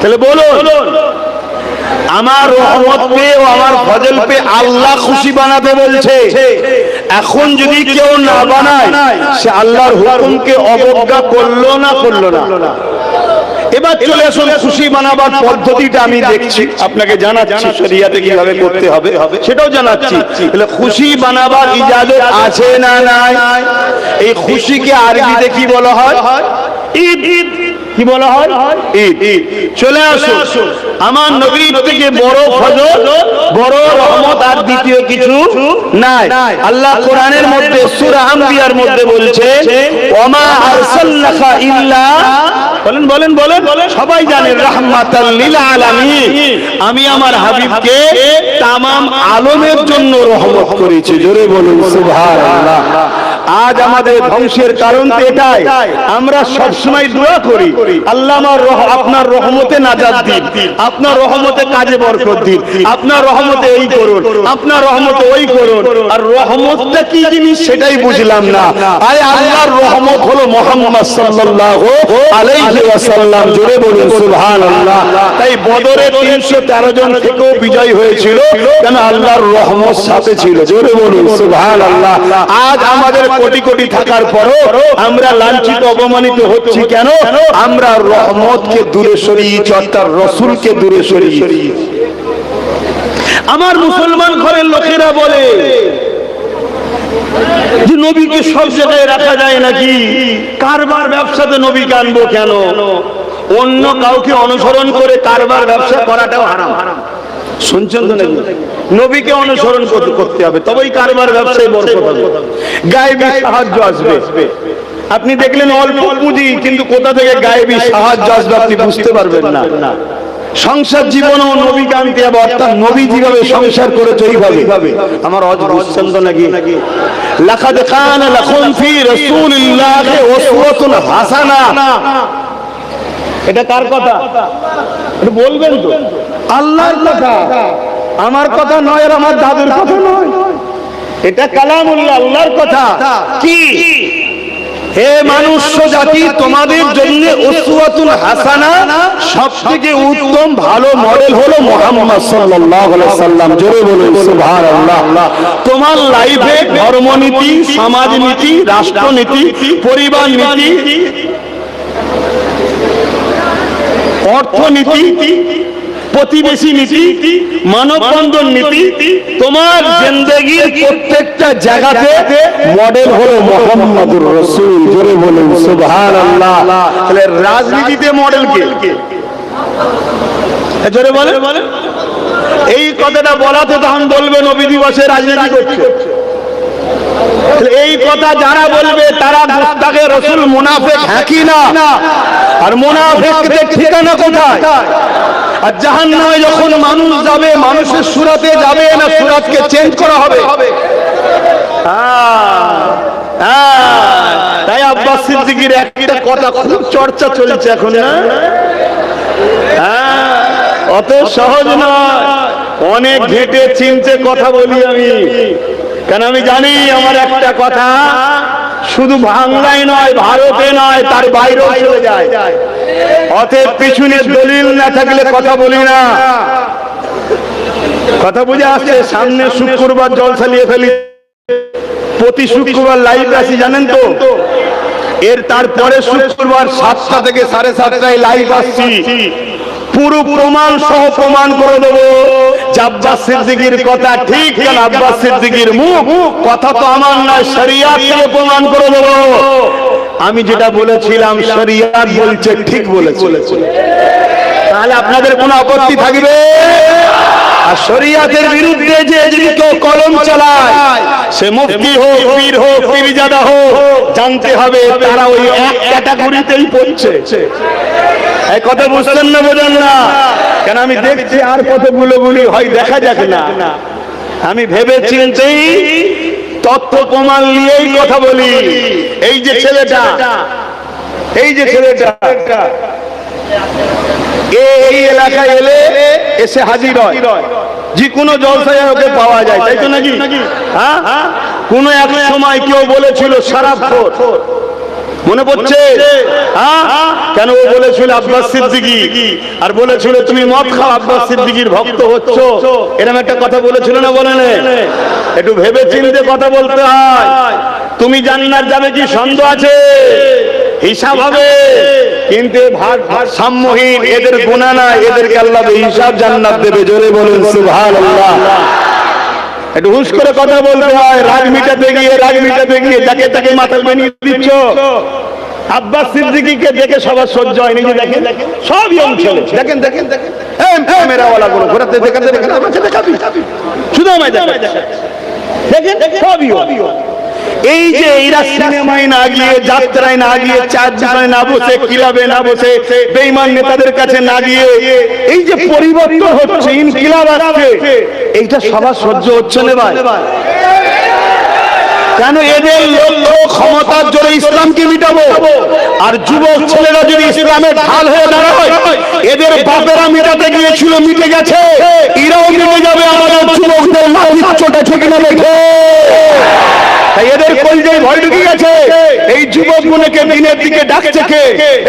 তাহলে বলুন আমার রহমত পে ও আমার ফজল পে আল্লাহ খুশি বানাতে বলছে। এখন যদি কেউ না বানায় সে আল্লাহর হুকুমকে অবজ্ঞা করলো না করলো না? এবার চলে আসুন খুশি বানাবার পদ্ধতিটা আমি দেখছি, আপনাকে জানাচ্ছি শরিয়াতে কিভাবে করতে হবে সেটাও জানাচ্ছি। তাহলে খুশি বানাবার ইজাজত আছে না নাই? এই খুশিকে আরবিতে কি বলা হয়? ঈদ। কি বলা হয়? ঈদ। চলে আসুন আমার নবীর থেকে বড় ফজল, বড় রহমত আর দ্বিতীয় কিছু নাই। আল্লাহ কোরআনের মধ্যে সূরা আম্বিয়ার মধ্যে বলছে ওমা আরসালনাকা ইল্লা, বলেন বলেন বলেন, সবাই জানে রাহমাতাল লিল আলামিন, আমি আমার হাবিবকে তামাম আলমের জন্য রহমত করেছি। জোরে বলুন সুবহানাল্লাহ। আজ আমাদের ধ্বংসের কারণ তো এটাই, আমরা সবসময় দোয়া করি আল্লাহ আমার আপনার রহমতে নাজাত দিন, আপনার রহমতে কাজে বরকত দিন, আপনার রহমতে এই করুন, আপনার রহমতে ওই করুন। আর রহমতটা কি জিনিস সেটাই বুঝলাম না। আরে আল্লাহর রহমত হলো মুহাম্মদ সাল্লাল্লাহু আলাইহি ওয়াসাল্লাম। জোরে বলুন সুবহানাল্লাহ। তাই বদরে 313 জন থেকেও বিজয় হয়েছিল, কেন আল্লাহর রহমত সাথে ছিল। জোরে বলুন সুবহানাল্লাহ। আজ আমাদের কোটি কোটি থাকার পরও আমরা লাঞ্ছিত অপমানিত হচ্ছি কেন? আমরা রহমতকে দূরে সরিয়েছি, অর্থাৎ রাসূলকে দূরে সরিয়েছি। আমার মুসলমান ঘরের লোকেরা বলে যে নবীকে সব জায়গায় রাখা যায় নাকি? কারবার ব্যবসাতে নবীকে আনবো কেন? অন্য কাউকে অনুসরণ করে কারবার ব্যবসা করাটাও হারাম। শুনছেন তো নাকি? নবীকে অনুসরণ করতে হবে, তবেই কারবার ব্যবসায় বরকত হবে, গায়েবী সাহায্য আসবে। আপনি দেখলেন অল্প পুঁজি, কিন্তু কোথা থেকে গায়েবী সাহায্য আসবে আপনি বুঝতে পারবেন না। সংসার জীবনেও নবীকে আনতে হবে, অর্থাৎ নবী যেভাবে সংসার করেছে ওইভাবে। আমার অজ বুঝছেন তো নাকি? লাকাদ কানা লাকুম ফি রাসূলিল্লাহি উসওয়াতুন হাসানা। এটা কার কথা? এটা বলবেন তো? আল্লাহর কথা, আমার কথা নয়, আর আমার দাদুর কথা নয়। এটা কালামুল্লাহ, আল্লাহর কথা। কি? হে মানুষ জাতি, তোমাদের জন্য উসওয়াতুন হাসানা, সবথেকে উত্তম ভালো মডেল হলো মুহাম্মদ সাল্লাল্লাহু আলাইহি ওয়াসাল্লাম। জোরে বলুন সুবহানাল্লাহ। তোমার লাইফে ধর্মনীতি, সমাজনীতি, রাষ্ট্রনীতি, পরিবার নীতি, অর্থনীতি, প্রতিবেশী নীতি, মানববন্ধন নীতি, তোমার জিন্দেগির প্রত্যেকটা জায়গাতে মডেল হলো মুহাম্মদুর রাসূল। জোরে বলুন সুবহানাল্লাহ। তাহলে রাজনীতিতে মডেল কে? জোরে বলেন। এই কথাটা বলাতে তখন বলবে নবী দিবসে রাজনীতি করছে। এই কথা যারা বলবে তারা মুস্তাকে রাসূল মুনাফিক হ্যাঁ কি না? আর মুনাফিকদের ঠিকানা কোথায়? আর জাহান্নামে যখন মানুষ যাবে, মানুষের সূরাতে যাবে না সূরাতকে চেঞ্জ করা হবে? তাই আব্বাস সিদ্দিকীর একটা কথা খুব চর্চা চলছে এখন, না? অত সহজ নয়, অনেক ঘেটে চিনতে কথা বলি আমি। কেন আমি জানি আমার একটা কথা শুধু বাংলায় নয়, ভারতে নয়, তার বাইরেও চলে যায়। অতএব পিছনে দলিল না থাকলে কথা বলি না। কথা বুঝে আসছে? সামনে শুক্রবার জলসা নিয়ে ফেলি, প্রতি শুক্রবার লাইভ আসি জানেন তো। এর তারপরে শুক্রবার 7টা থেকে 7:30টায় লাইভ আসছি, পুরো প্রমাণ সহ প্রমাণ করে দেবো যে আব্বাস সিদ্দিকীর কথা ঠিক। কেন আব্বাস সিদ্দিকীর মুখ কথা তো আমার নয়, শরিয়াত দিয়ে প্রমাণ করে দেবো। আমি যেটা বলেছিলাম শরিয়াত বলছে, ঠিক বলেছে। তাহলে আপনাদের কোনো আপত্তি থাকবে? আর শরিয়াতের বিরুদ্ধে যে যদি কেউ কলম চালায়, সে মুফতি হোক, পীর হোক, পীরজাদা হোক, জানতে হবে তারা ওই এক ক্যাটাগরিতেই পড়ছে। এই কথা বুঝছেন না? বোঝেন না? কেন আমি দেখছি আর কতগুলো গুলি হয়, দেখা যাক না। আমি ভেবে চিন্তেই তথ্য প্রমাণ নিয়েই কথা বলি। এই যে ছেলেটা, এই যে ছেলেটা এই এলাকায় এলে এসে হাজির হয়, যে কোনো জলসায় ওকে পাওয়া যায়, তাই তো নাকি? হ্যাঁ, কোন এক সময় কেউ বলেছিল শরাবখোর, মনে পড়ছে? হ্যাঁ, কেন ও বলেছিল আব্বাস সিদ্দিকী, আর বলেছিল তুমি মদ খাও, আব্বাস সিদ্দিকীর ভক্ত হচ্ছ, এরকম একটা কথা বলেছিল না? বলেন? একটু ভেবে চিন্তে কথা বলতে হয়। তুমি জান্নাত যাবে কি সন্দেহ আছে? হিসাব হবে, কিন্তু সাম্যহীন, এদের গুনাহ নাই, এদেরকে আল্লাহ হিসাব জান্নাত দেবে। জোরে বলুন সুবহানাল্লাহ। একটু হুঁশ করে কথা বলতে হয়। রাগ মিটাতে গিয়ে যাকে তাকে মাথা বানিয়ে দিচ্ছ। আব্বাস সিদ্দিকীকে দেখে সবার সহ্য হয়নি। যে দেখেন সব ইয়ং ছেলে, দেখেন ক্যামেরাওয়ালা গুলো ঘোরাতে দেখাতে দেখাবি, শুধু আমায় দেখেন সব ইয়ং। এই যে এরা সিনেমায় না গিয়ে, যাত্রায় না গিয়ে, চারজনে না বসে, ক্লাবে না বসে, বেঈমান নেতাদের কাছে না গিয়ে এই যে পরিবর্তন হচ্ছে, ইনকিলাব আসছে, এইটা সবার সহ্য হচ্ছে না ভাই। কেন? এদের লোক ক্ষমতার জোরে ইসলামকে মিটাবো, আর যুবক ছেলেরা যদি ইসলামের ঢাল হয়ে দাঁড়ায়, এদের বাপেরা মিটাতে গিয়েছিল, মিটে গেছে, এরাও মিটে যাবে। আমাদের যুবকদের লাঠির চোটে ঠিক না দেখে এদের কলজায় ভয় ঢুকে গেছে। এই যুবকগুলোকে দিনের দিকে ডাকছে কে?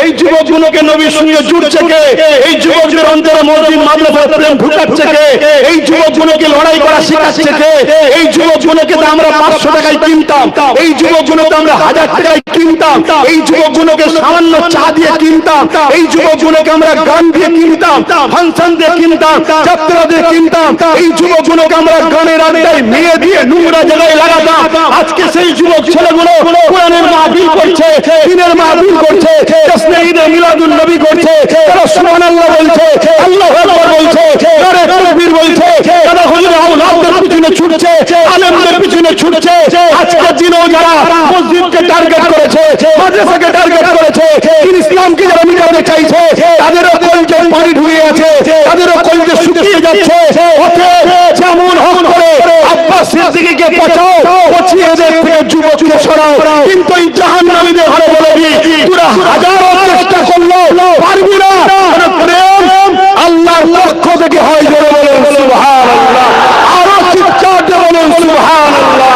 এই যুবকগুলোকে নবীর সঙ্গে জুড়ছে কে? এই যুবকদের অন্তরে মসজিদ মাদ্রাসার প্রেম ঢুকাচ্ছে কে? এই যুবকগুলোকে লড়াই করা শেখাচ্ছে কে? এই যুবকগুলোকে তো আমরা 500 টাকায় কিনতাম, এই যুবকগুলোকে আমরা 1000 টাকায় কিনতাম, এই যুবকগুলোকে সামান্য চা দিয়ে কিনতাম, এই যুবকগুলোকে আমরা গান দিয়ে কিনতাম, ফাংশন দিয়ে কিনতাম, যাত্রা দিয়ে কিনতাম, এই যুবকগুলোকে আমরা গানের আড্ডায় মেয়ে দিয়ে নোংরা জায়গায় লাগাতাম। আজকে সেই যুবক ছেলেগুলো কোরআনের মাহফিল করছে, দ্বীনের মাহফিল করছে, তাসবিহ ঈদে মিলাদুন নবী করছে, তারা সুবহানাল্লাহ বলছে, আল্লাহু আকবার বলছে, নারে তাকবীর বলছে, তারা হুজুর আওলাদের পিছনে ছুটছে, আলেমদের পিছনে ছুটছে। আজকের দিনেও যারা মসজিদকে টার্গেট করেছে, মাদ্রাসাকে টার্গেট করেছে, ইসলামকে যারা মিটাতে চাইছে, তাদেরও কলজে পানি ঢুকে আছে, তাদেরও কলজে শুকিয়ে যাচ্ছে। অতএব যেমন হোক করে আব্বাস সিদ্দিকীকে বাঁচাও, পচিয়ে এদের থেকে যুবককে সরাও। কিন্তু এই জাহান্নামীদের ঘরে বলবি, তোরা হাজারো চেষ্টা করলো পারবি না। প্রেম আল্লাহর পক্ষ থেকে হয়। জোরে বলুন সুবহানাল্লাহ, আরো চিৎকার দিয়ে বলুন সুবহানাল্লাহ।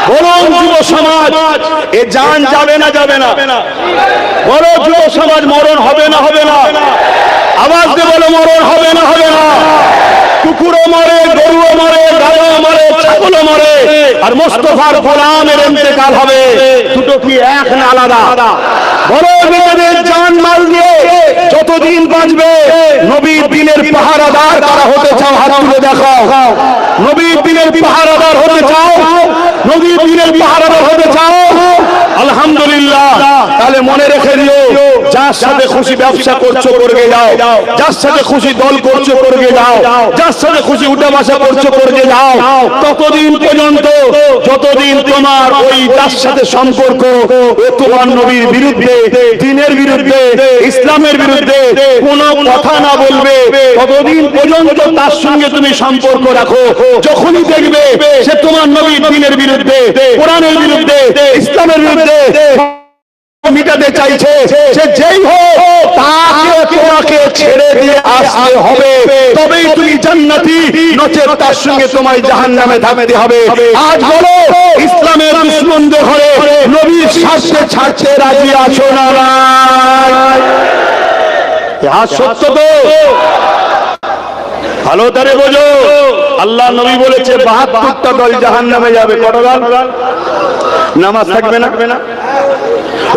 বলুন যুব সমাজ, এ জান যাবে না? যাবে না? বলো যুব সমাজ, মরণ হবে না? হবে না? আওয়াজ দিয়ে বলো, মরণ হবে না? হবে না? কুকুরও মরে, গরুও মরে, গাড়ও মরে, ছাগলও মরে, আর মোস্তফার গোলামের ইন্তেকাল হবে। দুটো কি এক না আলাদা? বলো মেয়েদের জান মাল দিয়ে যতদিন বাঁচবে, নবীর দিনের পাহারাদার কারা হতে চাও? হাত তুলে দেখাও। নবীর দিনের পাহারাদার হতে চাও? নবীর দিনের পাহারাদার হতে চাও? আলহামদুলিল্লাহ। তাহলে মনে রেখে দিও, যার সাথে খুশি ব্যবসা করছো করবে যাও, যার সাথে খুশি দল করছো করবে যাও, যার সাথে খুশি উঠা বসা করছো করবে যাও, ততদিন পর্যন্ত যতদিন তোমার ওই যার সাথে সম্পর্ক ও তোমার নবীর বিরুদ্ধে, দ্বীনের বিরুদ্ধে, ইসলামের বিরুদ্ধে কোনো কথা না বলবে, ততদিন পর্যন্ত তার সঙ্গে তুমি সম্পর্ক রাখো। যখনই দেখবে সে তোমার নবীর দ্বীনের বিরুদ্ধে, কোরআনের বিরুদ্ধে, ইসলামের বিরুদ্ধে মিটাতে চাইছে, সে যেই হোক তাকে তোমাকে ছেড়ে দিয়ে আসতে হবে, তবেই তুমি জান্নাতি, নচেত তার সঙ্গে তোমায় জাহান্নামে থাকতে হবে। আজ বলো, ইসলামের দুশমনদের ঘরে নবীর স্বার্থে ছাড়তে রাজি আছো না? সত্য তো, ভালো তারে বোঝো। আল্লাহ নবী বলেছে 72টা দল জাহান্নামে যাবে। কত দল? নামাজ থাকবে না,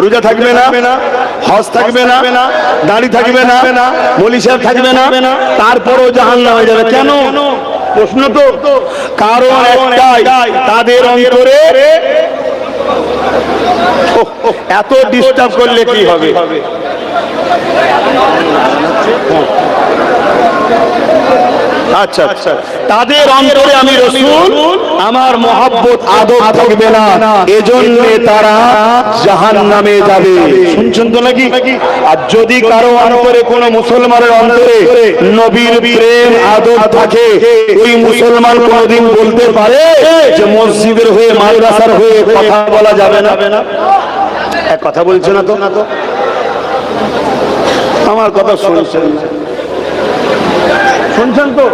রোজা থাকবে না, হজ থাকবে না, দাড়ি থাকবে না, মৌলবি সাহেব থাকবে না, তারপরও জাহান্নামে যাবে। কেন? প্রশ্ন তো কারণ একটাই, তাদের অন্তরে এত ডিস্টার্ব করলে কি হবে? আচ্ছা আচ্ছা, তাদের অন্তরে আমি রাসূল, আমার মহব্বত আদব থাকবে না, এজন্য তারা জাহান্নামে যাবে। শুনছেন তো নাকি? আর যদি কারো অন্তরে, কোন মুসলমানের অন্তরে নবীর প্রেম আদব থাকে, ওই মুসলমান কোনদিন বলতে পারে যে মসজিদের হয়ে, মাদ্রাসার হয়ে কথা বলা যাবে না? এক কথা বলছে না তো? আমার কথা শুনছেন? শুনছেন তো?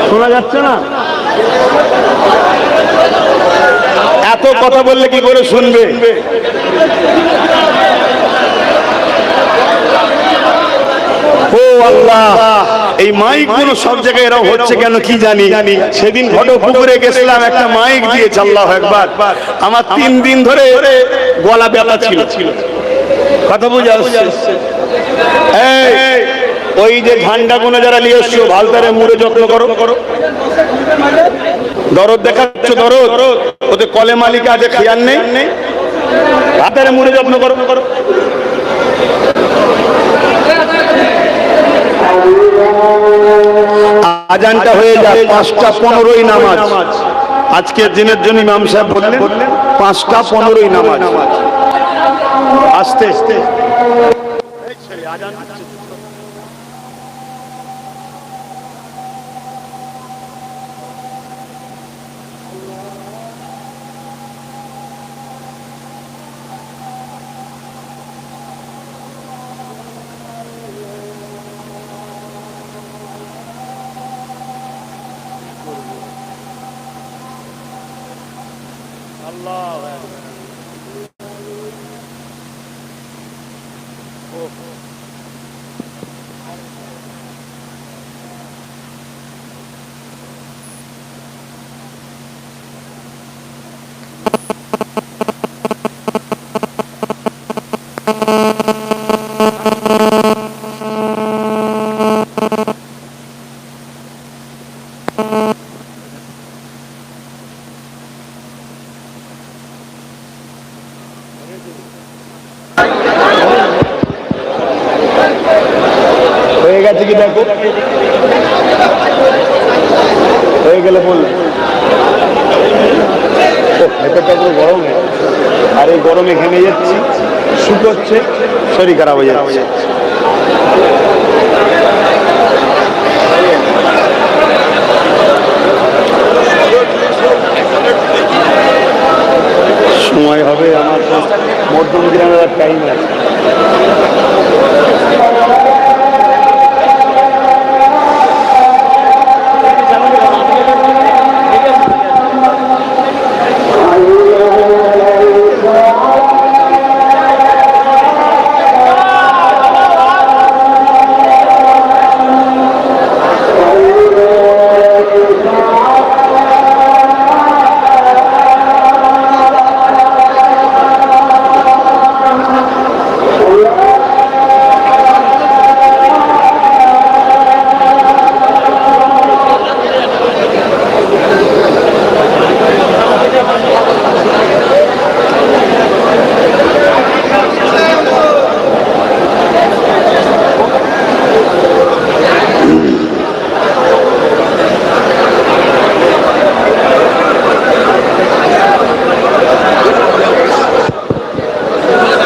শোনা যাচ্ছে না? এত কথা বললে কি করে শুনবে? ও আল্লাহ, এই মাইক গুলো সব জায়গায় এরকম হচ্ছে কেন কি জানি। সেদিন ঘটপুকুরে গেছিলাম, একটা মাইক দিয়েছে, আল্লাহু আকবার। আমার 3 দিন ধরে গলা ব্যথা ছিল। কথা বুঝে আসছে? এই ওই যে ঝান্ডা গুলো যারা নিয়ে এসছো, ভালতারে মুড়ে যত্ন করো। দরদ দেখাচ্ছ, দরদ, ওতে কলে মালিকা আছে, খেয়াল নেই, হাতারে মুড়ে যত্ন করো। আজানটা হয়ে যায় 5টা 15ই নামাজ। আজকের দিনের জন্য ইমাম সাহেব বললেন 5টা 15ই নামাজ। আস্তে আস্তে আজান হয়ে গেছে কি দেখো, হয়ে গেলে বললে। ভেতরটা পুরো গরম, আর এই গরমে ঘেমে যাচ্ছি, শুকোচ্ছে, শরীর খারাপ হয়ে যাচ্ছে। সময় হবে, আমার মধ্যম গ্রামের টাইম আছে।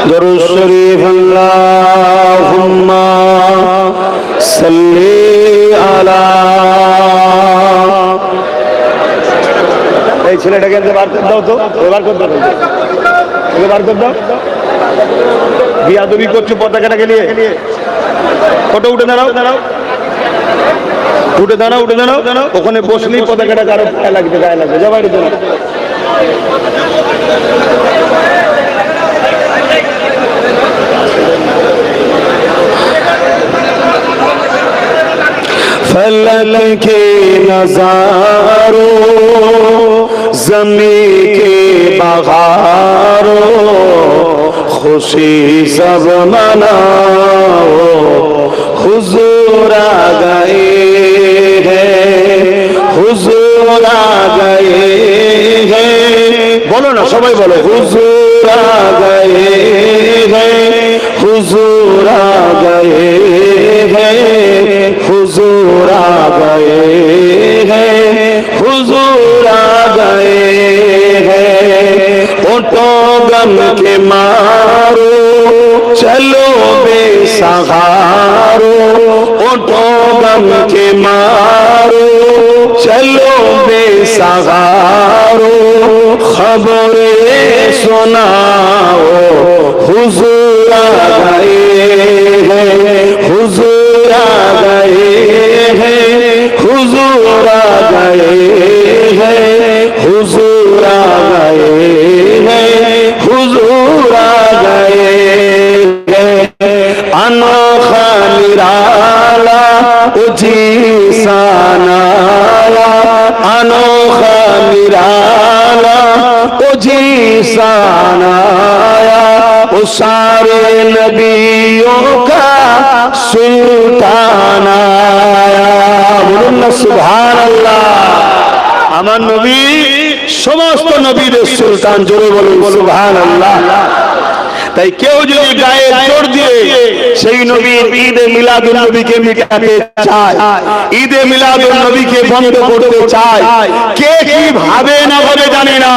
দরুদ শরীফ আল্লাহুম্মা সাল্লি আলা। এই ছেলেটাকে বার করে দাও তো, বার করে দাও। ওকে বার কর দাও। বিয়াদবি করছো পতাকাটাকে নিয়ে। ফটো উঠে দাঁড়াও, উঠে দাঁড়াও, উঠে দাঁড়াও। ওখানে বসলেই পতাকাটা কারো গায়ে লাগবে, গায়ে লাগবে। যা বাইরে দাঁড়াও। फलक के नजारों ज़मीं के बहारों खुशी सब मनाओ हुजूर आ गए हैं, हुजूर आ गए हैं। बोलो ना सबाई बोलो, हुजूर आ गए हैं, हुजूर आ गए हैं, हुजूर आ गए हैं, हुजूर आ गए हैं। उठो गम के मारो चलो बेसहारो, उठो गम के मारो चलो बेसहारो। खबरें सुनाओ हुजूर आ गए हैं, हुजूर आ गए हैं, हुजूर आ गए हैं, हुजूर आ गए हैं, हुजूर आ गए हैं। अनोखा निराला उजी सानाया, अनोखा निराला उजी सानाया। वो सारे नबियों का सुल्तान आया। बोलुन ना सुभान अल्लाह। আমার নবী সমস্ত নবীদের সুলতান, জোরে বলুন সুবহান আল্লাহ। তাই কেউ যদি গায়ে জোর দিয়ে সেই নবীর ঈদে মিলাদুন নবীকে মিটাতে চায়, ঈদে মিলাদুন নবীকে বন্ধ করতে চায়, কে কি ভাবে না ভাবে জানি না,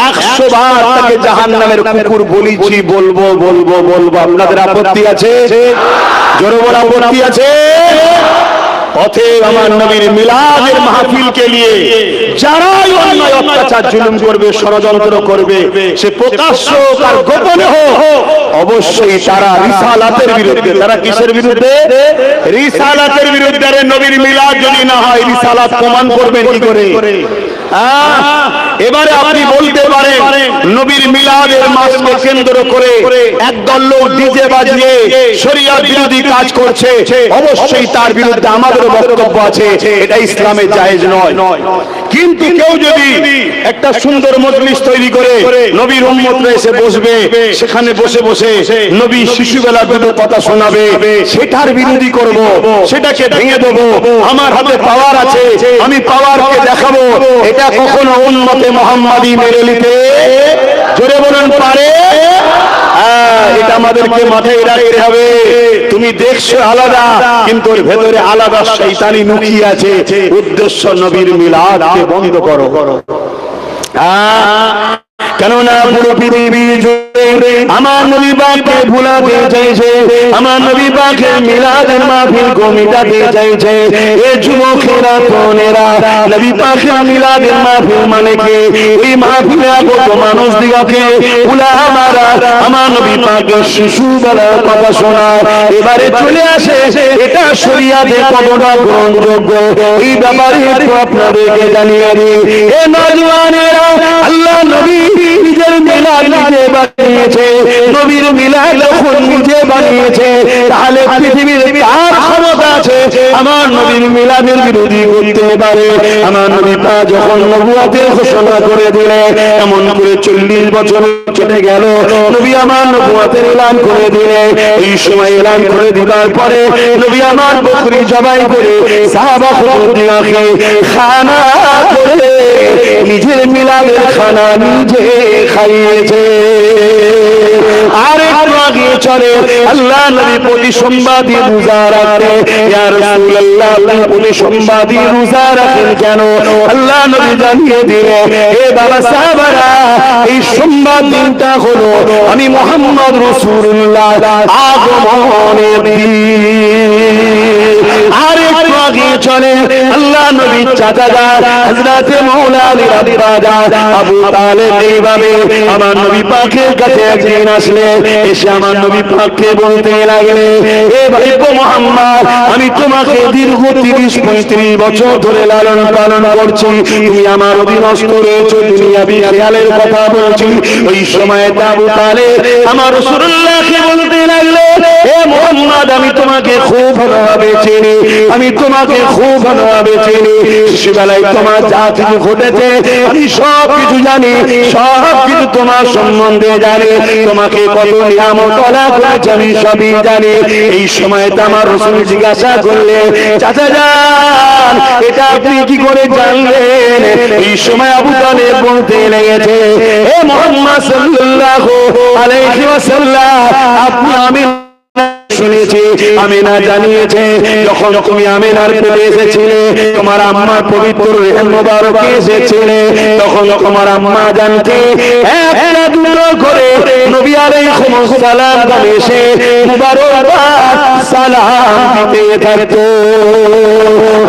100 বার তাকে জাহান্নামের কুকুর বলেছি, বলবো বলবো বলবো। আপনাদের আপত্তি আছে? জোরে বলা আপত্তি আছে? অতএব আমার নবীর মিলাদের মাহফিলকে নিয়ে যারাই অন্যায় অত্যাচার জুলুম করবে, ষড়যন্ত্র করবে, সে প্রকাশ্য আর গোপনে হোক, অবশ্যই তারা রিসালাতের বিরুদ্ধে। তারা কিসের বিরুদ্ধে? রিসালাতের বিরুদ্ধে। আরে নবীর মিলাদ যদি না হয় রিসালাত প্রমাণ করবেন কি করে? এবারে আপনি বলতে পারেন নবীর মিলাদের মাসকে কেন্দ্র করে একদল লোক ডিজে বাজিয়ে শরিয়ত বিরোধী কাজ করছে, অবশ্যই তার বিরুদ্ধে আমাদের বক্তব্য আছে, এটা ইসলামে জায়েজ নয়। কিন্তু কেউ যদি একটা সুন্দর মজলিস তৈরি করে নবীর উম্মতরা এসে বসবে, সেখানে বসে বসে নবী শিশুবেলার দুটো কথা শোনাবে, সেটার বিরোধী করব, সেটাকে ভেঙে দেব, আমার হাতে পাওয়ার আছে, আমি পাওয়ারকে দেখাবো, এটা কখনো উম্মতে মুহাম্মাদি মেনে নিতে, জোরে বলুন, পারে? এটা আমাদেরকে মাথায় রাখতে হবে। তুমি দেখছো আলাদা, কিন্তু ওর ভেতরে আলাদা শয়তানি লুকিয়ে আছে। উদ্দেশ্য নবীর মিলাদকে বন্ধ করো। কেননা পুরো পৃথিবী জুড়ে আমার নবী পাককে ভুলাতে চাইছে, আমার নবী পাকের মিলাদের মাহফিল কো মিটাতে চাইছে। এ যুবকেরা তরুণেরা, নবী পাকের মিলাদের মাহফিল মানে কি? এই মাহফিলে আগত মানুষ দিগকে উলামারা আমার নবী পাকের শিশুবেলার কথা শোনায়, এবারে চলে আসে এটা শরিয়াতে কতটা গ্রহণযোগ্য, এই ব্যাপারে একটু আপনাদেরকে জানিয়ে দিই। এ নওজওয়ানেরা, আল্লাহ নবী নিজের মিলাদ নিজে বানিয়েছে, নবীর মিলাদ যখন নিজে বানিয়েছে, তাহলে পৃথিবীর কার ক্ষমতা আছে আমার নবীর মিলাদের বিরোধী করতে পারে? আমার নবী পাক যখন নবুয়তের ঘোষণা করে দিলেন, এমন করে 40 বছর চলে গেল, নবী আমার নবুয়তের এলান করে দিলেন। এই সময় এলান করে দেওয়ার পরে নবী আমার বকরি জবাই করে সাহাবাকে খানা করে নিজের মিলাদের খানা নিজে খাইয়েছে। আর একটু আগে চলে আল্লাহ নবী প্রতি সোমবারই রোজা রাখে। ইয়া রাসূলুল্লাহ, আপনি প্রতি সোমবারই রোজা রাখেন কেন? আল্লাহ নবী জানিয়ে দিলেন, হে বাবা সাহাবারা, এই সোমবার দিনটা হলো আমি মুহাম্মদ রাসূলুল্লাহ আগমনের দিন। আর একটু আগে চলে আল্লাহ নবীর চাচা হযরত মাওলা আলী রাদিয়াল্লাহু আবু তালেব এইভাবে আমার নবী পাকের কাছে একদিন আসলে, এসে আমার নবী পাককে বলতে লাগলে, এ ভাইপো মুহাম্মদ, আমি তোমাকে দীর্ঘ 30-35 বছর ধরে লালন পালন করছি, তুমি আমার অধীনস্থ রয়েছো, দুনিয়াবি খেয়ালের কথা বলছি। ওই সময় আবু তালেব আমার রাসূলুল্লাহকে বলতে লাগলো, হে মুহাম্মদ, আমি তোমাকে খুব ভালোভাবে চিনি, আমি তোমাকে খুব ভালোভাবে চিনি, শিশুবেলায় তোমার যা কিছু ঘটেছে আমি সব কিছু জানি, সব কিছু তোমার সম্বন্ধে জানি, তোমাকে কত নিয়ামত আল্লাহ করেছে আমি সবই জানি। এই সময় আমার রাসূল জিজ্ঞাসা করলে, চাচা যান, এটা আপনি কি করে জানলেন? এই সময় আবু তালেব বলতে লেগেছে, হে মুহাম্মদ সাল্লাল্লাহু আলাইহি ওয়াসাল্লাম, আপনি আমি শুনেছি আমিনা জানিয়েছে, যখন তুমি আমিনার পেটে এসেছিলে, তোমার আম্মার পবিত্র রেহেম মোবারক এসেছিলে, তখন তোমার আম্মা জানতে একটা দুটো করে নবী আলাইহিস সালাম এসে মুবারকবাদ সালাম দিতে থাকতো।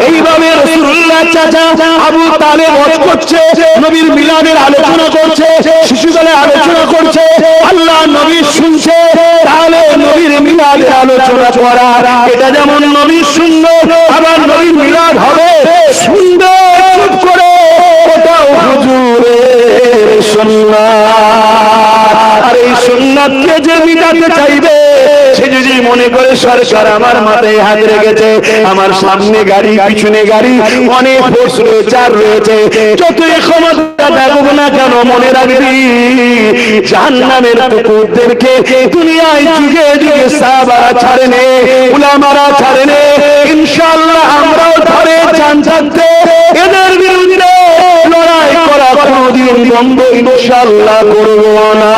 এইভাবে রাসূলুল্লাহ চাচা আবু তালেব ওয়াজ করছে, নবীর মিলাদের আলোচনা করছে, শিশুবেলায় আলোচনা করছে, আল্লাহ নবী শুনছে। তাহলে নবীর মিলাদের আলোচনা করা, এটা যেমন নবী সুন্দর, আবার নবীর মিলাদ হবে সুন্দর, চুপ করে ওটাও হুজুরের সুন্নাত। আর এই সুন্নাতকে যে মিটাতে চাইবে, সে যদি মনে করে সরকার আমার মাথায় হাত রেখেছে, আমার সামনে গাড়ি পিছনে গাড়ি, অনেক ফোর্স রয়েছে আর রয়েছে, যতই ক্ষমতা থাকুক না কেন, মনে রাখবি জাহান্নামের কুকুরদেরকে দুনিয়ায় যুগে যুগে সাহাবারা ছাড়েনে, উলামারা ছাড়েনে, ইনশাআল্লাহ আমরাও ধরে জান থাকতে এদের বিরুদ্ধে লড়াই করা কোনদিন বন্ধ ইনশাআল্লাহ করব না।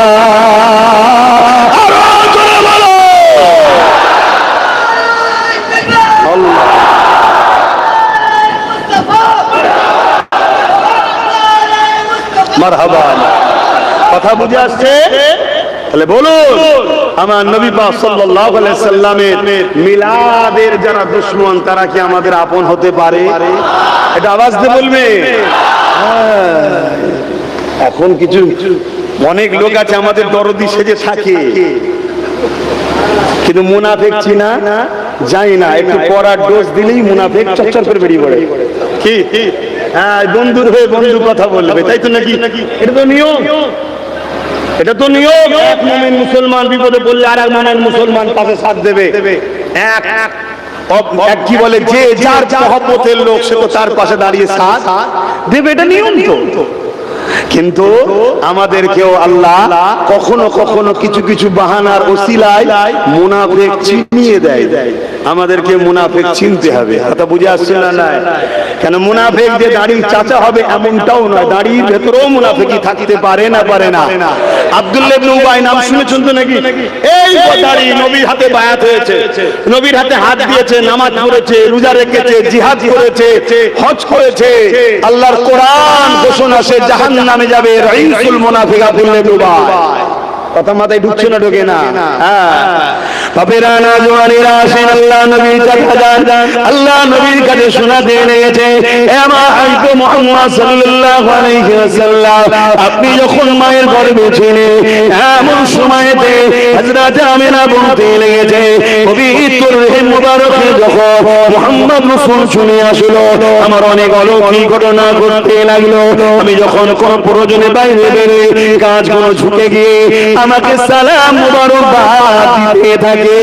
মারহাবা, কথা বুঝে আসছে? তাহলে বলুন, আমার নবী পাক সাল্লাল্লাহু আলাইহি সাল্লামের মিলাদের যারা দুশমন, তারা কি আমাদের আপন হতে পারে? এটা আওয়াজ দিয়ে বলবে। এখন কিছু অনেক লোক আছে আমাদের দরদি সেজে থাকে, কিন্তু মুনাফিক চিনা যায় না, একটু পড়ার ডোজ দিলেই মুনাফিক চচ্চর করে বেরিয়ে পড়ে। কি হ্যাঁ, বন্ধুর হয়ে বন্ধু কথা বলবে, তাই তো নাকি? এটা তো নিয়ম, এটা তো নিয়ম। এক মুমিন মুসলমান বিপদে পড়লে আর এক মুমিন মুসলমান পাশে সাথ দেবে। এক কি বলে, যে যার মহব্বতের লোক সে তো তার পাশে দাঁড়িয়ে সাথ দেবে, এটা নিয়ম তো। কিন্তু আমাদেরকেও আল্লাহ কখনো কখনো কিছু কিছু বাহানার ওসিলায় মুনাফিক চিনিয়ে দেয়। আমাদেরকে মুনাফিক চিনতে হবে, কথা বুঝে আসছে না? না, কেন মুনাফিক যে দাড়ির চাচা হবে এমনটাও নয়, দাড়ির ভেতরেও মুনাফিকি থাকতে পারে না, পারে না। আব্দুল্লাহ ইবনে উবাই নাম শুনেছেন তো নাকি? এই দাড়ি নবীর হাতে বায়াত হয়েছে, নবীর হাতে হাত দিয়েছে, নামাজ পড়েছে, রোজা রেখেছে, জিহাদ করেছে, হজ করেছে। আল্লাহর কোরআন ঘোষণা, সে জাহান্নামে যাবে, রাইসুল মুনাফিক আব্দুল্লাহ ইবনে উবাই। কথা মাথায় ঢুকছে না? ঢোকে না? বাপেরা না জওয়ানেরা আসেন, আল্লাহ নবীর কাছে যান, আল্লাহ নবীর কাছে শোনাতে লেগেছে, হে আমার হাবিব মুহাম্মদ সাল্লাল্লাহু আলাইহি ওয়াসাল্লাম, আপনি যখন মায়ের গর্ভে ছিলেন এমন সময়তে হযরত আমিনা বলতে লেগেছে, পবিত্র রেহেম মোবারকে যখন মুহাম্মদ রাসূল শুনে আসলো, আমার অনেক অলৌকিক ঘটনা ঘটতে লাগলো। আমি যখন কোন প্রয়োজনে বাইরে বেরোই, কাজগুলো ঝুঁকে গিয়ে আমাকে সালাম মুবারকবাদ দিতে থাকে। থাকে।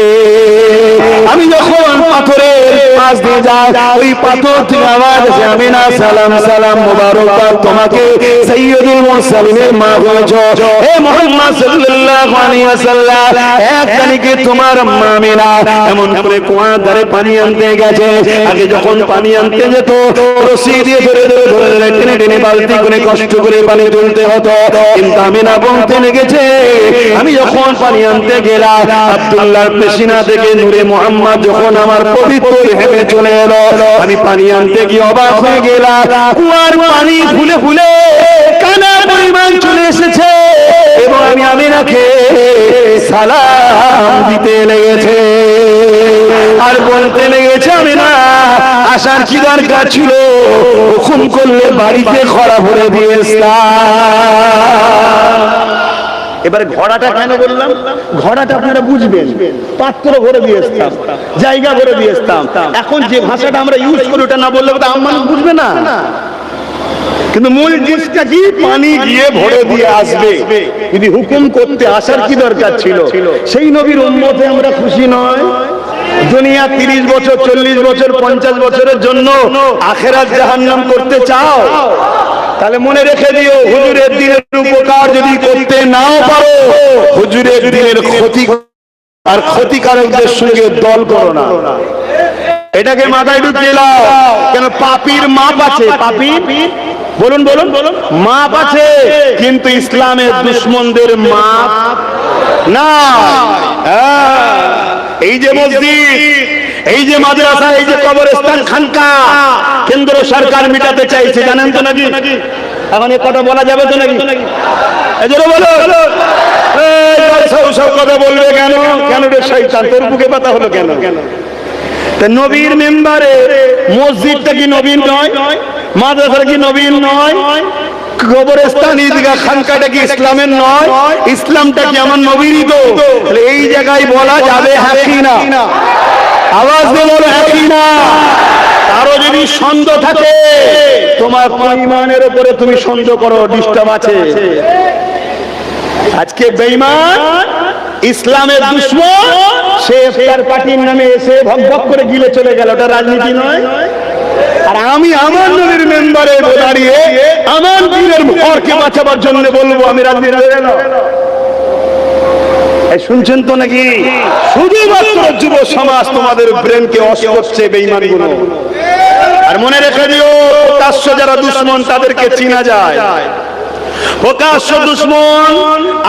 আমি যখন পাথরের পাশ দিয়ে যাই, ওই পাথর থেকে আওয়াজ আসে, আমিনা সালাম সালাম মুবারকবাদ তোমাকে, সাইয়্যিদুল মুরসালিনের মা হয়েছো, হে মুহাম্মদ সাল্লাল্লাহু আলাইহি ওয়াসাল্লাম, এক তারিখে তোমার মা আমিনা এমন করে কুয়ার ধারে পানি আনতে গেছে। আগে যখন পানি আনতে যেত, রশি দিয়ে ধরে ধরে ধরে ধরে টেনে টেনে বালতি করে কষ্ট করে পানি তুলতে হতো, কিন্তু আমিনা বলতে লেগেছে, আমি যখন পানি আনতে গেলাম, আব্দুল্লাহর পেশিনা থেকে নূরে মুহাম্মদ যখন আমার পবিত্র হেমে চলে এলো, আমি পানি আনতে গিয়ে অবাক হয়ে গেলাম, কুয়ার পানি ফুলে ফুলে কানার পরিমাণ চলে এসেছে, এবং আমি আমিনাকে সালাম দিতে লেগেছে আর বলতে লেগেছে, আমিনা আসার কি দরকার ছিল, হুকুম করলে বাড়িতে খরা ভরে দিয়ে এবারে ঘোড়াটা কেন বললাম, ঘোড়াটা আপনারা বুঝবেন, পাত্র ভরে দিয়েছিলাম, জায়গা ভরে দিয়েছিলাম। এখন যে ভাষাটা আমরা ইউজ করি ওটা না বললে তো মানুষ বুঝবে না, কিন্তু মূল জিনিসটা কি, পানি গিয়ে ভরে দিয়ে আসবে, যদি হুকুম করতে আসার কি দরকার ছিল। সেই নবীর উম্মতে আমরা খুশি নয়? দুনিয়া 30 বছর 40 বছর 50 বছরের জন্য আখিরাত জাহান্নাম করতে চাও, তাহলে মনে রেখে দিও, হুজুরের দিনের উপকার যদি করতে নাও পারো, হুজুরের দিনের ক্ষতি আর ক্ষতিকারকদের সঙ্গে দল করো না। এটাকে মাথায় ঢুকিয়ে নাও, কেন পাপীর মাপ আছে, পাপীর বলুন বলুন মাপ আছে, কিন্তু ইসলামের দুশমনদের মাপ না। এই যে মসজিদ, এই যে মাদ্রাসা, এই যে কবরস্থান, খানকা, কেন্দ্র সরকার মিটাতে চাইছে, জানেন তো নাকি? এখন এ কথা বলা যাবে তো নাকি? বলো সব কথা বলবে কেন? কেন রে শয়তান, তোর বুকে পাতা হলো কেন? নবীর মেম্বারে মসজিদটা কি নবীন নয়? মাদ্রাসা কি নবীন নয়? কবরস্থান, ঈদগাহ, খানকাটা কি ইসলামের নয়? ইসলামটা কি আমার নবীরই তো? এই জায়গায় বলা যাবে হ্যাঁ কি না? আওয়াজ দিয়ে বলো হ্যাঁ কি না? আরো যদি সন্দেহ থাকে, তোমার ইমানের উপরে তুমি সন্দেহ করো, ডিস্টার্ব আছে। আজকে বেঈমান ইসলামের দুশমন, সে ইফতার পার্টির নামে এসে ভক ভক করে গিলে চলে গেল, ওটা রাজনীতি নয়। আর আমি আমার নবীর মেম্বারে দাঁড়িয়ে আমার পীরের ঘরকে বাঁচাবার জন্য বলবো আমি রাজনীতি হয়ে গেল। শুনছেন তো নাকি? শুধুমাত্র যুব সমাজ তোমাদের ব্রেনকে ওয়াশ করছে বেঈমানগুলো। আর মনে রেখে দিও, প্রকাশ্য যারা দুশমন তাদেরকে চিনা যায়। প্রকাশ্য দুশমন,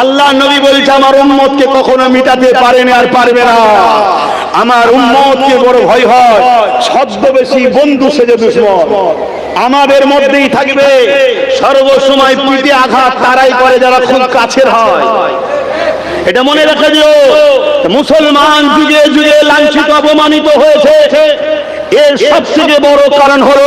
আল্লাহ নবী বলছে আমার উম্মতকে কখনো মিটাতে পারেনি আর পারবে না। আমার উম্মতকে বড় ভয় হয় ছদ্মবেশী বন্ধু সেজে দুশমন আমাদের মধ্যেই থাকবে, সর্বসময় পিঠে আঘাত তারাই করে যারা খুব কাছের হয়। এটা মনে রেখে দিও, মুসলমান যুগে যুগে লাঞ্ছিত অপমানিত হয়েছে, এর সবথেকে বড় কারণ হলো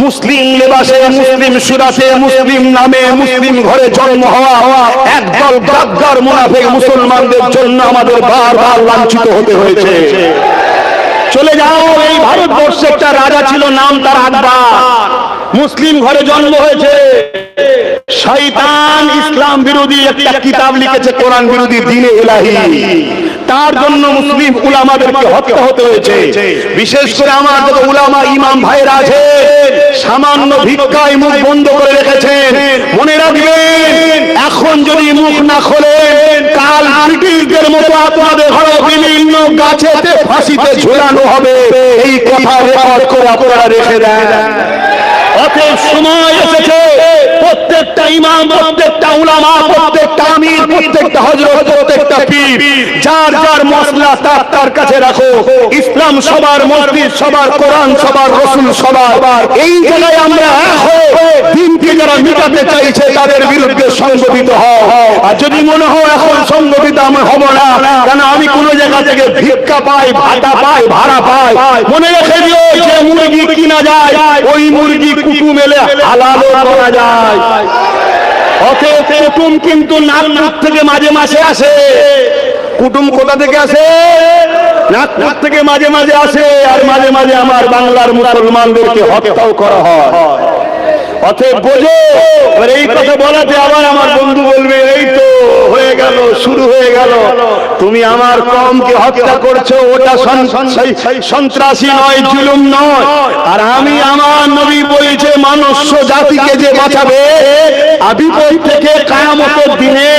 মুসলিম লেবাসে, মুসলিম সুরাতে, মুসলিম নামে, মুসলিম ঘরে জন্ম হওয়া একদল গাদ্দার মুনাফিক মুসলমানদের জন্য আমাদের বারবার লাঞ্ছিত হতে হয়েছে। চলে যাও, এই ভারতবর্ষে একটা রাজা ছিল, নাম তার আকবর, মুসলিম ঘরে জন্ম হয়েছে। শয়তান ইসলাম বিরোধী একটা কিতাব লিখেছে, কোরআন বিরোধী দ্বীনে ইলাহি, তার জন্য মুসলিম উলামাদেরকে হত্যা হতে হয়েছে। বিশেষ করে আমার যত উলামা ইমাম ভাইরা আছে, সামান্য ভিক্ষায় মুখ বন্ধ করে রেখেছেন। মনে রাখবেন, এখন যদি মুখ না খোলেন, কাল ব্রিটিশদের মতো আপনাদের ঘরে বিভিন্ন গাছেতে ফাঁসিতে ঝুলানো হবে। এই কথা রেকর্ড করে আপনারা রেখে দেন। অতএব সময় এসেছে, প্রত্যেকটা ইমাম, প্রত্যেকটা উলামা, প্রত্যেকটা আমির, প্রত্যেকটা হযরত, প্রত্যেকটা পীর যার যার মসলা তার কাছে রাখো। ইসলাম সবার, মসজিদ সবার, কোরআন সবার, রাসূল সবার। এই জায়গায় আমরা এক হয়ে দিনকে যারা মিটাতে চাইছে তাদের বিরুদ্ধে সংগঠিত হও। আর যদি মনে হয় এখন সংগঠিত আমি হব না, কেন আমি কোন জায়গা থেকে ভিক্ষা পাই, ভাতা পাই, ভাড়া পাই, মনে রেখে দিও, যে মুরগি কিনা যায় ওই মুরগি কুটুম এলে হালাল করা যায়। অতএব কুটুম কিন্তু নাগপুর থেকে মাঝে মাঝে আসে। কুটুম কোথা থেকে আসে? নাগপুর থেকে মাঝে মাঝে আসে, আর মাঝে মাঝে আমার বাংলার মুসলমানদেরকে হত্যাও করা হয়। অতএব বোঝো। এবার এই কথা বলাতে আবার আমার বন্ধু বলবে এই তো হয়ে গেল, শুরু হয়ে গেল, তুমি আমার কওমকে হত্যা করছো, ওটা সন্ত্রাসী নয়, জুলুম নয়। আর আমি আমার নবী বলেছে মনুষ্য জাতিকে যে বাঁচাবে বিপদ থেকে কিয়ামতের দিনে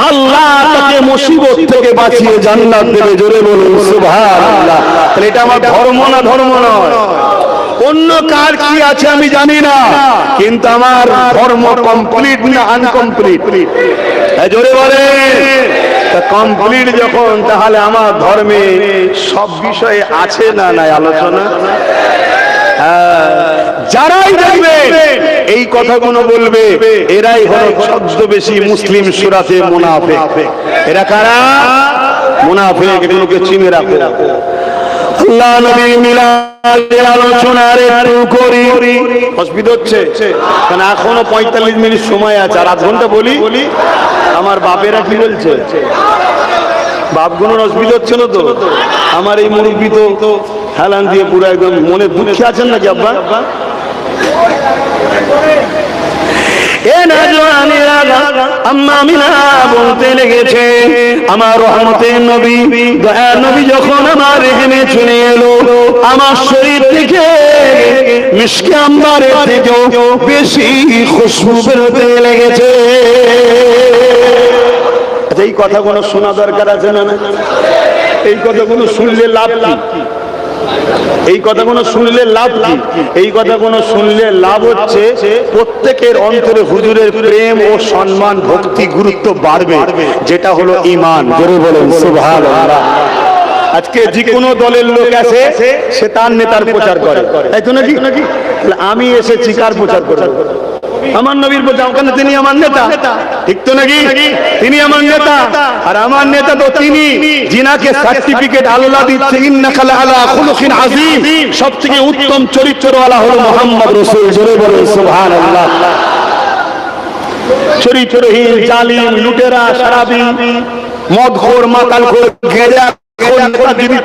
আল্লাহ তাকে মুসিবত থেকে বাঁচিয়ে জান্নাত দেবে। জোরে বলুন সুবহানাল্লাহ। তাহলে এটা আমার ধর্ম না ধর্ম নয়? অন্য কার কি আছে আমি জানি না, কিন্তু আমার ধর্ম কমপ্লিট না আনকমপ্লিট? জোরে বলে কমপ্লিট যখন, তাহলে আমার ধর্মে সব বিষয়ে আছে না নাই আলোচনা? যারাই দেখবে এই কথাগুলো বলবে এরাই হলো ছদ্মবেশী মুসলিম সুরাতে মুনাফিক। এরা কারা? মুনাফিক। এগুলোকে চিনে রাখো। আল্লাহ নবী মিলাদের আলোচনার একটু করি। অসুবিধা হচ্ছে কারণ এখনো 45 মিনিট সময় আছে, আর আধ ঘন্টা বলি। আমার বাপেরা কি বলছে? বাপগুলোর অসুবিধা হচ্ছে না তো? আমার এই মুরব্বী তো হেলান দিয়ে পুরো একদম মনে দুঃখে আছেন নাকি আব্বা? আম্মা আমিনা বলতে লেগেছে আমার রহমতের নবী, দয়ার নবী যখন আমার এখানে চলে এলো, আমার শরীর থেকে মিশকে আম্বারের থেকেও বেশি খুশবু বেরোতে লেগেছে। এই কথাগুলো শোনা দরকার আছে না? এই কথাগুলো শুনলে লাভ কি? এই কথাগুলো শুনলে লাভ কি? এই কথাগুলো শুনলে লাভ হচ্ছে প্রত্যেকের অন্তরে হুজুরের প্রেম ও সম্মান, ভক্তি, গুরুত্ব বাড়বে, যেটা হলো ঈমান। জোরে বলেন সুবহানাল্লাহ। আজকে যে কোনো দলের লোক আছে সে তার নেতার প্রচার করে, তাই তো নাকি? আমি এসেছি কার প্রচার করব? আমার নবীর প্রচার। ওখানে তিনি আমার নেতা, ঠিক তো নাকি? তিনি আমার নেতা, আর আমার নেতা তো তিনি যিনাকে সার্টিফিকেট আল্লাহ দিচ্ছে ইন্নাকা লাআলা খুলুকিন আযীম, সবথেকে উত্তম চরিত্রওয়ালা হলো মুহাম্মদ রাসূল। জোরে বলেন সুবহানাল্লাহ। চরিত্রহীন, জালিম, লুটেরা, শরাবি, মদখোর, মাতালখোর, গেঁজা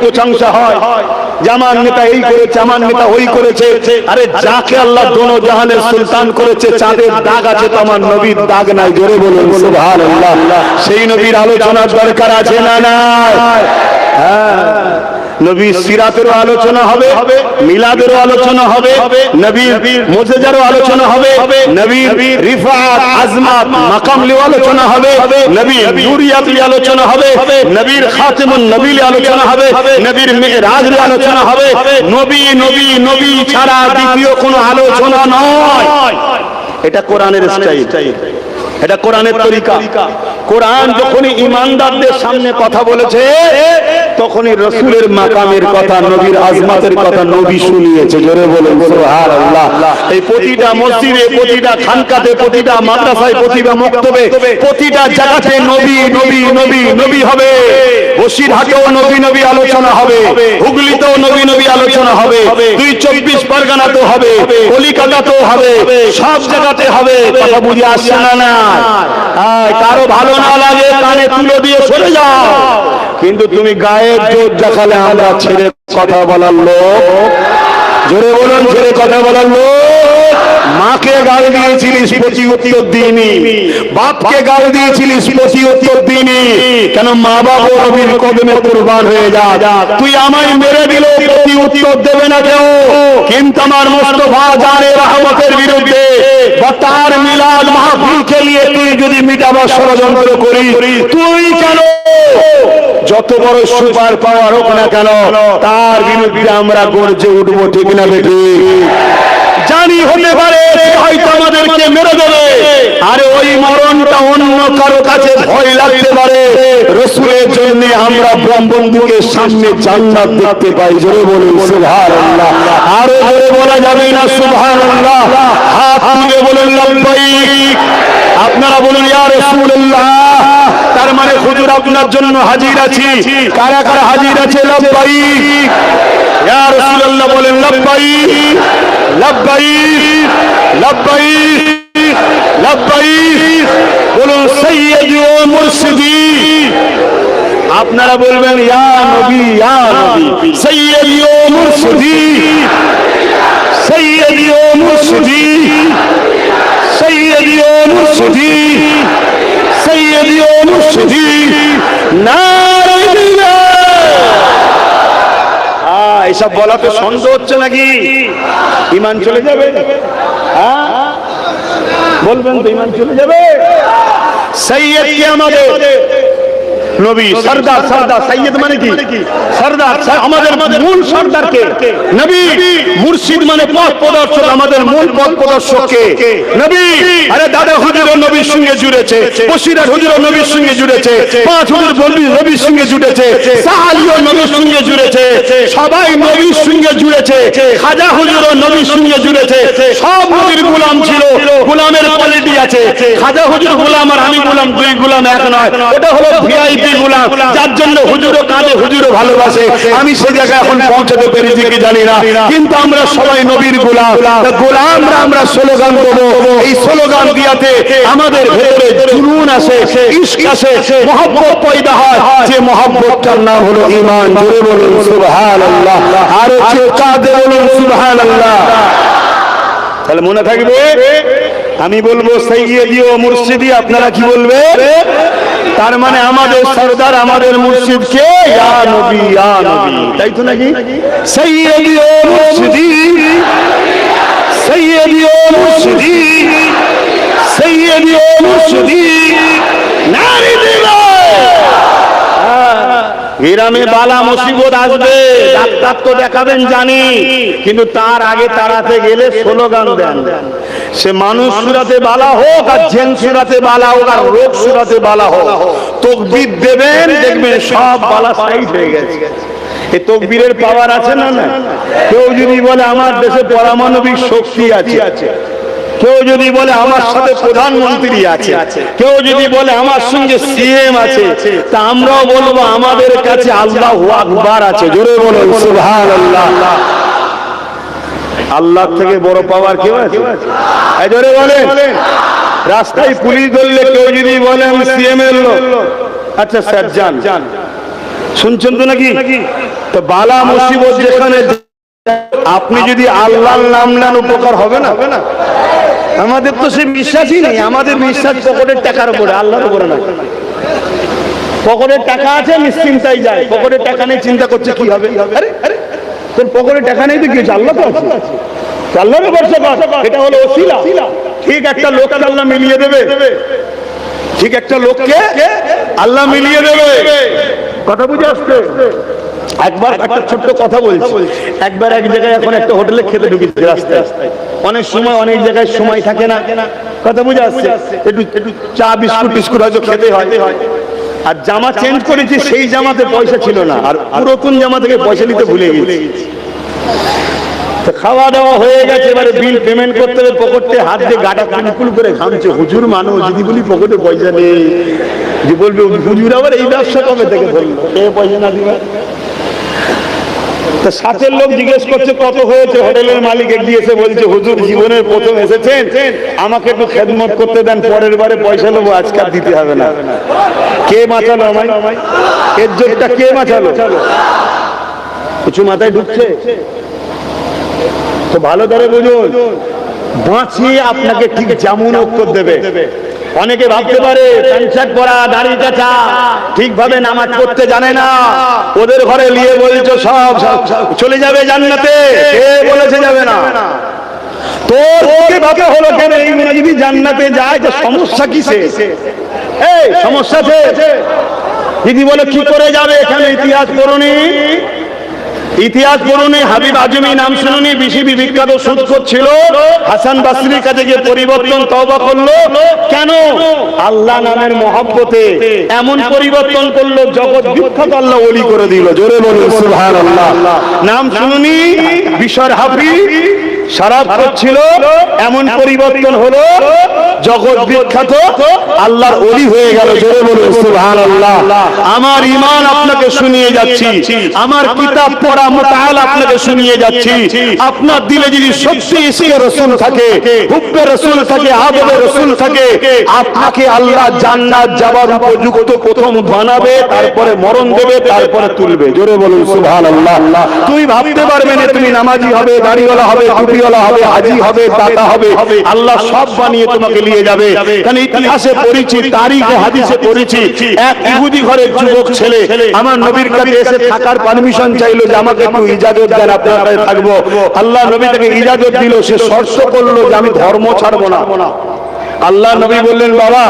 প্রশংসা হয় যে আমার নেতা এই করেছে, আমার নেতা ওই করেছে। আরে যাকে আল্লাহ দোনো জাহানের সুলতান করেছে, চাঁদের দাগ আছে তো আমার নবীর দাগ নাই। জোরে বলুন সুবহানাল্লাহ। সেই নবীর আলোচনার দরকার আছে না নাই? নবীর সিরাতেরও আলোচনা হবে, মিলাদেরও আলোচনা হবে, নবীর মুজিজারও আলোচনা হবে, নবীর রিফাত, আজমাত, মাকাম লিও আলোচনা হবে, নবীর নুরিয়াত লিও আলোচনা হবে, নবীর খাতিমুন নবী লিও আলোচনা হবে, নবীর মিরাজ লিও আলোচনা হবে। নবী নবী নবী ছাড়া দ্বিতীয় কোনো আলোচনা নয়। এটা কোরআনের স্টাইল, এটা কোরআনের তরিকা। কোরআন যখনই ইমানদারদের সামনে কথা বলেছে, তখনই রাসূলের মাকামের কথা, নবীর আজমাতের কথা নবী শুনিয়েছে। জোরে বলেন সুবহানাল্লাহ। এই প্রতিটা মসজিদে, প্রতিটা খানকাতে, প্রতিটা মাদ্রাসায়, প্রতিটা মক্তবে, প্রতিটা জায়গাতে নবী নবী নবী নবী হবে। বসিরহাটেও নবী নবী আলোচনা হবে, হুগলিতেও নবী নবী আলোচনা হবে, 24 পরগনাতেও হবে, কলিকাতাতেও হবে, সব জায়গাতে হবে। কথা বুঝে আসছে না? কারো ভালো না লাগে কানে তুলে দিয়ে সরে যাও, কিন্তু তুমি গায়ের জোর দেখালে আমরা ছেড়ে কথা বলার লোক। জোরে বলুন, ছেড়ে কথা বলার লোক। মাকে গাল দিয়েছিলিস, প্রতি উত্তর দিইনি। বাপকে গাল দিয়েছিলিস, প্রতি উত্তর দিইনি। কেন? মা বাবা নবীর কদমে কুরবান হয়ে যা। তুই আমায় মেরে দিলে প্রতি উত্তর দেবে না কেউ, কিন্তু আমার মুস্তাফা জানে রহমতের বিরুদ্ধে বা তার মিলাদ মাহফিলকে নিয়ে তুই যদি মিটাবার ষড়যন্ত্র করিস, তুই কেন যত বড় সুপার পাওয়ার হোক না কেন, তার বিরুদ্ধে আমরা গর্জে উঠবো, ঠিক না বেটি? জানি হতে পারে হয়তো আমাদেরকে মেরে দেবে, আরে ওই মরণটা অন্য কারো কাছে ভয় লাগতে পারে। রাসূলের জন্য আমরা ব্রহ্মবন্ধুকে সামনে জান্নাত দেখতে পাই। জোরে বলুন সুবহানাল্লাহ। আরো জোরে বলা যাবে না সুবহানাল্লাহ? হাত তুলে বলুন লাব্বাইক। আপনারা বলুন ইয়া রাসূলুল্লাহ। তার মানে হুজুর আপনার জন্য হাজির আছি। কারা কারা হাজির আছে? লাব্বাইক ইয়া রাসূলুল্লাহ বলেন লাব্বাইক লাব্বাইক লাব্বাইক লাব্বাইক। বলুন সাইয়্যিদি ও মুরশিদি। আপনারা বলবেন ইয়া নবী ইয়া নবী। সাইয়্যিদি ও মুরশিদি সৈয়দি ও মুর্শিদি, সৈয়দি ও মুর্শিদি, সৈয়দি ও মুর্শিদি, নারে এসব বলা তো সন্দেহ হচ্ছে নাকি? ইমান চলে যাবে? হ্যাঁ বলবেন তো, ইমান চলে যাবে? সৈয়দ কে আমাদের নবী, সরদার, সরদার সৈয়দ মানে কি? সরদার, আমাদের মূল সরদারকে নবী। মুর্শিদ মানে পথ প্রদর্শক, আমাদের মূল পথ প্রদর্শককে নবী। আরে দাদা হুজুরও নবীর সঙ্গে জুড়েছে, বসিরার হুজুরও নবীর সঙ্গে জুড়েছে, পাঁচ হুজুর নবীর সঙ্গে জুড়েছে, সাহালিও নবীর সঙ্গে জুড়েছে, সবাই নবীর সঙ্গে জুড়েছে। খাজা হুজুরও নবীর সঙ্গে জুড়েছে। সব নবীর গোলাম ছিল, গোলামের কোয়ালিটি আছে। খাজা হুজুর গোলাম আর আমি গোলাম, দুই গোলাম এক নয়। ওটা হলো ভিআইপি গোলাম, যার জন্য হুজুরও কাঁদে, হুজুরও ভালোবাসে। আমি সে জায়গায় এখন পৌঁছাতে পেরেছি কি জানি না, কিন্তু আমরা সবাই নবীর গোলাম। গোলামরা আমরা স্লোগান দেবো, এই স্লোগান দিয়াতে আমাদের ভেতরে জুনুন আসে, ইশক আসে, মহব্বত পয়দা হয়। যে মহব্বতটার নাম হলো ঈমান। জোরে বলুন সুবহানাল্লাহ, আর যে কাঁদে বলুন সুবহানাল্লাহ। তাহলে মনে থাকবে, আমি বলবো সৈয়দি ও মুর্শিদি, আপনারা কি বলবে? তার মানে আমাদের সরদার, আমাদের মুর্শিদ কে? ইয়া নবী, ইয়া নবী, তাই তো নাকি? সৈয়দি ও মুর্শিদি, সৈয়দি ও মুর্শিদি, সৈয়দি ও মুর্শিদি, নারে দিলো। গ্রামে বালা মুসিবত আসবে, ডাক্তার তো দেখাবেন জানি, কিন্তু তার আগে তাড়াতে গেলে স্লোগান দেন। সে মানুষ সুরাতে বালা হোক আর জেন সুরাতে বালা হোক আর রোগ সুরাতে বালা হোক, তাকবীর দেবেন, দেখবেন সব বালা সাইড হয়ে গেছে। এই তাকবীরের পাওয়ার আছে না? না। কেউ যদি বলে আমার দেশে পারমাণবিক শক্তি আছে, কেউ যদি বলে আমার সাথে প্রধানমন্ত্রী আছে, কেউ যদি বলে আমার সঙ্গে সিএম আছে, তা আমরাও বলবো আমাদের কাছে আল্লাহু আকবার আছে। জোরে বলুন সুবহানাল্লাহ। আল্লাহ থেকে বড় পাওয়ার কেউ আছে? এই জোরে বলেন। রাস্তায় পুলিশ ধরলে কেউ যদি বলে আমি সিএম এর লোক, আচ্ছা স্যার যান, শুনছেন তো নাকি? তো বালা মুসিবত যেখানে, আপনি যদি আল্লাহর নাম নেন উপকার হবে না? আমাদের তো সে বিশ্বাসই নেই। আমাদের বিশ্বাস পকেটের টাকার উপরে, আল্লাহর উপরে না। পকেটের টাকা আছে নিশ্চিন্তাই যায়, পকেটের টাকা নেই চিন্তা করছে কি হবে। আরে আরে তোর পকেটে টাকা নেই তো কি হয়েছে? আল্লাহ তো আছে, আল্লাহর ভরসা কর। এটা হলো ওসিলা। ঠিক একটা লোককে আল্লাহ মিলিয়ে দেবে, ঠিক একটা লোককে আল্লাহ মিলিয়ে দেবে। কথা বুঝে আসছে? একবার একটা ছোট্ট কথা বলছি। একবার এক জায়গায় এখন একটা হোটেলে খেতে ঢুকেছি রাস্তায়। অনেক সময় অনেক জায়গায় সময় থাকে না, কথা বুঝে আসছে? একটু চা বিস্কুট টিস্কুট হয়তো খেতে হয়। আর জামা চেঞ্জ করেছি, সেই জামাতে পয়সা ছিল না, আর পুরাতন জামা থেকে পয়সা নিতে ভুলে গেছি। খাওয়া দাওয়া হয়ে গেছে, এবারে বিল পেমেন্ট করতে হবে। পকেটে হাত দিয়ে গাটা কুলকুল করে ঘামছে। হুজুর মানুষ, যদি বলি পকেটে পয়সা নেই, যে বলবে হুজুর আবার এই ব্যবসা কবে থেকে ধরলো, কে পয়সা না দিবে? সাথের লোক জিজ্ঞেস করছে কত হয়েছে, হোটেলের মালিক এগিয়েছে বলছে হুজুর জীবনের প্রথম এসেছেন, আমাকে একটু খেদমত করতে দেন, পরের বারে পয়সা নেবো, আজকে আর দিতে হবে না। কে বাঁচালো আমায়? এর জোরটা কে বাঁচালো? কিছু মাথায় ঢুকছে তো ভালো করে বুঝুন। বাঁচিয়ে আপনাকে ঠিক যেমন উত্তর দেবে। অনেকে ভাবতে পারে প্যান্ট শার্ট পরা, দাড়ি কাটা, ঠিকভাবে নামাজ পড়তে জানে না, ওদের ঘরে নিয়ে বলছো সব চলে যাবে জান্নাতে। কে বলেছে যাবে না? তোর কে ভাবে হলো কেন? এই মনে যদি জান্নাতে যায় তো সমস্যা কিসে? এই সমস্যা আছে। দিদি বলে কি করে যাবে? এখানে ইতিহাস পড়ুনি, ইতিহাস পড়ুনি, হাবিব আজমি নাম শুনুনি, বিসিবি বিখ্যাত সুদখোর ছিল, হাসান বাসরির কাছে গিয়ে পরিবর্তন তওবা করলো। কেন? আল্লাহ নামের মহব্বতে এমন পরিবর্তন করলো, জগৎ বিখ্যাত আল্লাহ ওলি করে দিল। জোরে বলুন সুবহানাল্লাহ। নাম শুনুনি, বিশর হাফিজ শরাব করছিল, এমন পরিবর্তন হলো, জগৎ বিখ্যাত আল্লাহর ওলি হয়ে গেল। জোরে বলুন সুবহানাল্লাহ। আমার ঈমান আপনাকে শুনিয়ে যাচ্ছি, আমার কিতাব পড়া মুতাআলা আপনাকে শুনিয়ে যাচ্ছি। আপনার দিলে যদি সত্যি ইশকে রাসূল থাকে, হুব্বে রাসূল থাকে, আদবে রাসূল থাকে, আপনাকে আল্লাহ জান্নাত যাওয়ার উপযুক্ত প্রথম বানাবে, তারপরে মরণ দেবে, তারপরে তুলবে। জোরে বলুন সুবহানাল্লাহ। তুই ভাবতে পারবে না তুমি নামাজি হবে, দাড়িওয়ালা হবে, টুপিওয়ালা হবে, হাজি হবে, দাতা হবে, আল্লাহ সব বানিয়ে তোমাকে নিয়ে যাবে। কারণ ইতিহাসে পড়েছি, তারিখে হাদিসে পড়েছি, এক ইহুদি ঘরের যুবক ছেলে আমার নবীর কাছে এসে থাকার পারমিশন চাইলো যে আমাকে একটু ইজাজত দেন, আপনার কাছে থাকবো। আল্লাহ নবী তাকে ইজাজত দিল। সে শর্ত করলো যে আমি ধর্ম ছাড়বো না। আল্লাহ নবী বললেন, বাবা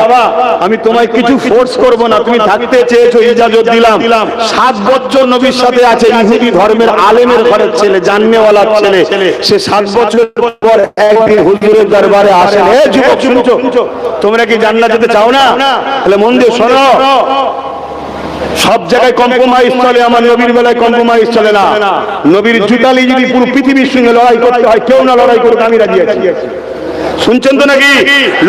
আমি তোমায় কিছু ফোর্স করব না, তুমি থাকতে চেয়েছো, ইজাজত দিলাম। 7 বছর নবীর সাথে আছে, ইহুদি ধর্মের আলেমের ঘরের ছেলে, জাননেওয়ালা ছেলে। সে 7 বছর পর একদিন হুজুরের দরবারে আসেন, হে যুবক শুনছো, তোমরা কি জান্নাত যেতে চাও না? তাহলে মন দিয়ে শোনো, সব জায়গায় কম্প্রোমাইজ চলে, আমার নবীর বেলায় কম্প্রোমাইজ চলে না। নবীর জুতালি যদি পুরো পৃথিবীর সঙ্গে লড়াই করতে হয়, কেউ না লড়াই করুক, আমি রাজি আছি। শুনছেন তো নাকি?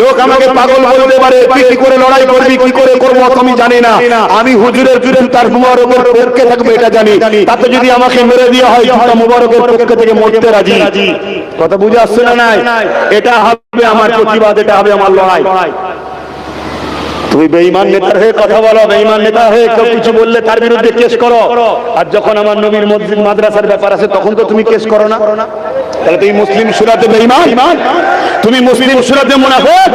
লোক আমাকে পাগল বলতে পারে, তুই কি করে লড়াই করবি, কি করে করবো আমি জানি না। আমি হুজুরের তার মুবারকের পক্ষে থাকবে এটা জানি। তাতে যদি আমাকে মেরে দেওয়া হয়, জুতা মুবারকের পক্ষে থেকে মরতে রাজি। কথা বুঝে আসছে না? নাই, এটা হবে আমার প্রতিবাদ, এটা হবে আমার লড়াই। তুমি বেঈমান নেতার হয়ে কথা বলো, বেঈমান নেতা হয়ে কেউ কিছু বললে তার বিরুদ্ধে কেস করো। আর যখন আমার নবীর মসজিদ মাদ্রাসার ব্যাপার আছে তখন তো তুমি কেস করো না। তাহলে তুমি মুসলিম সুরাতে বেঈমান, তুমি মুসলিম সুরাতে মুনাফিক।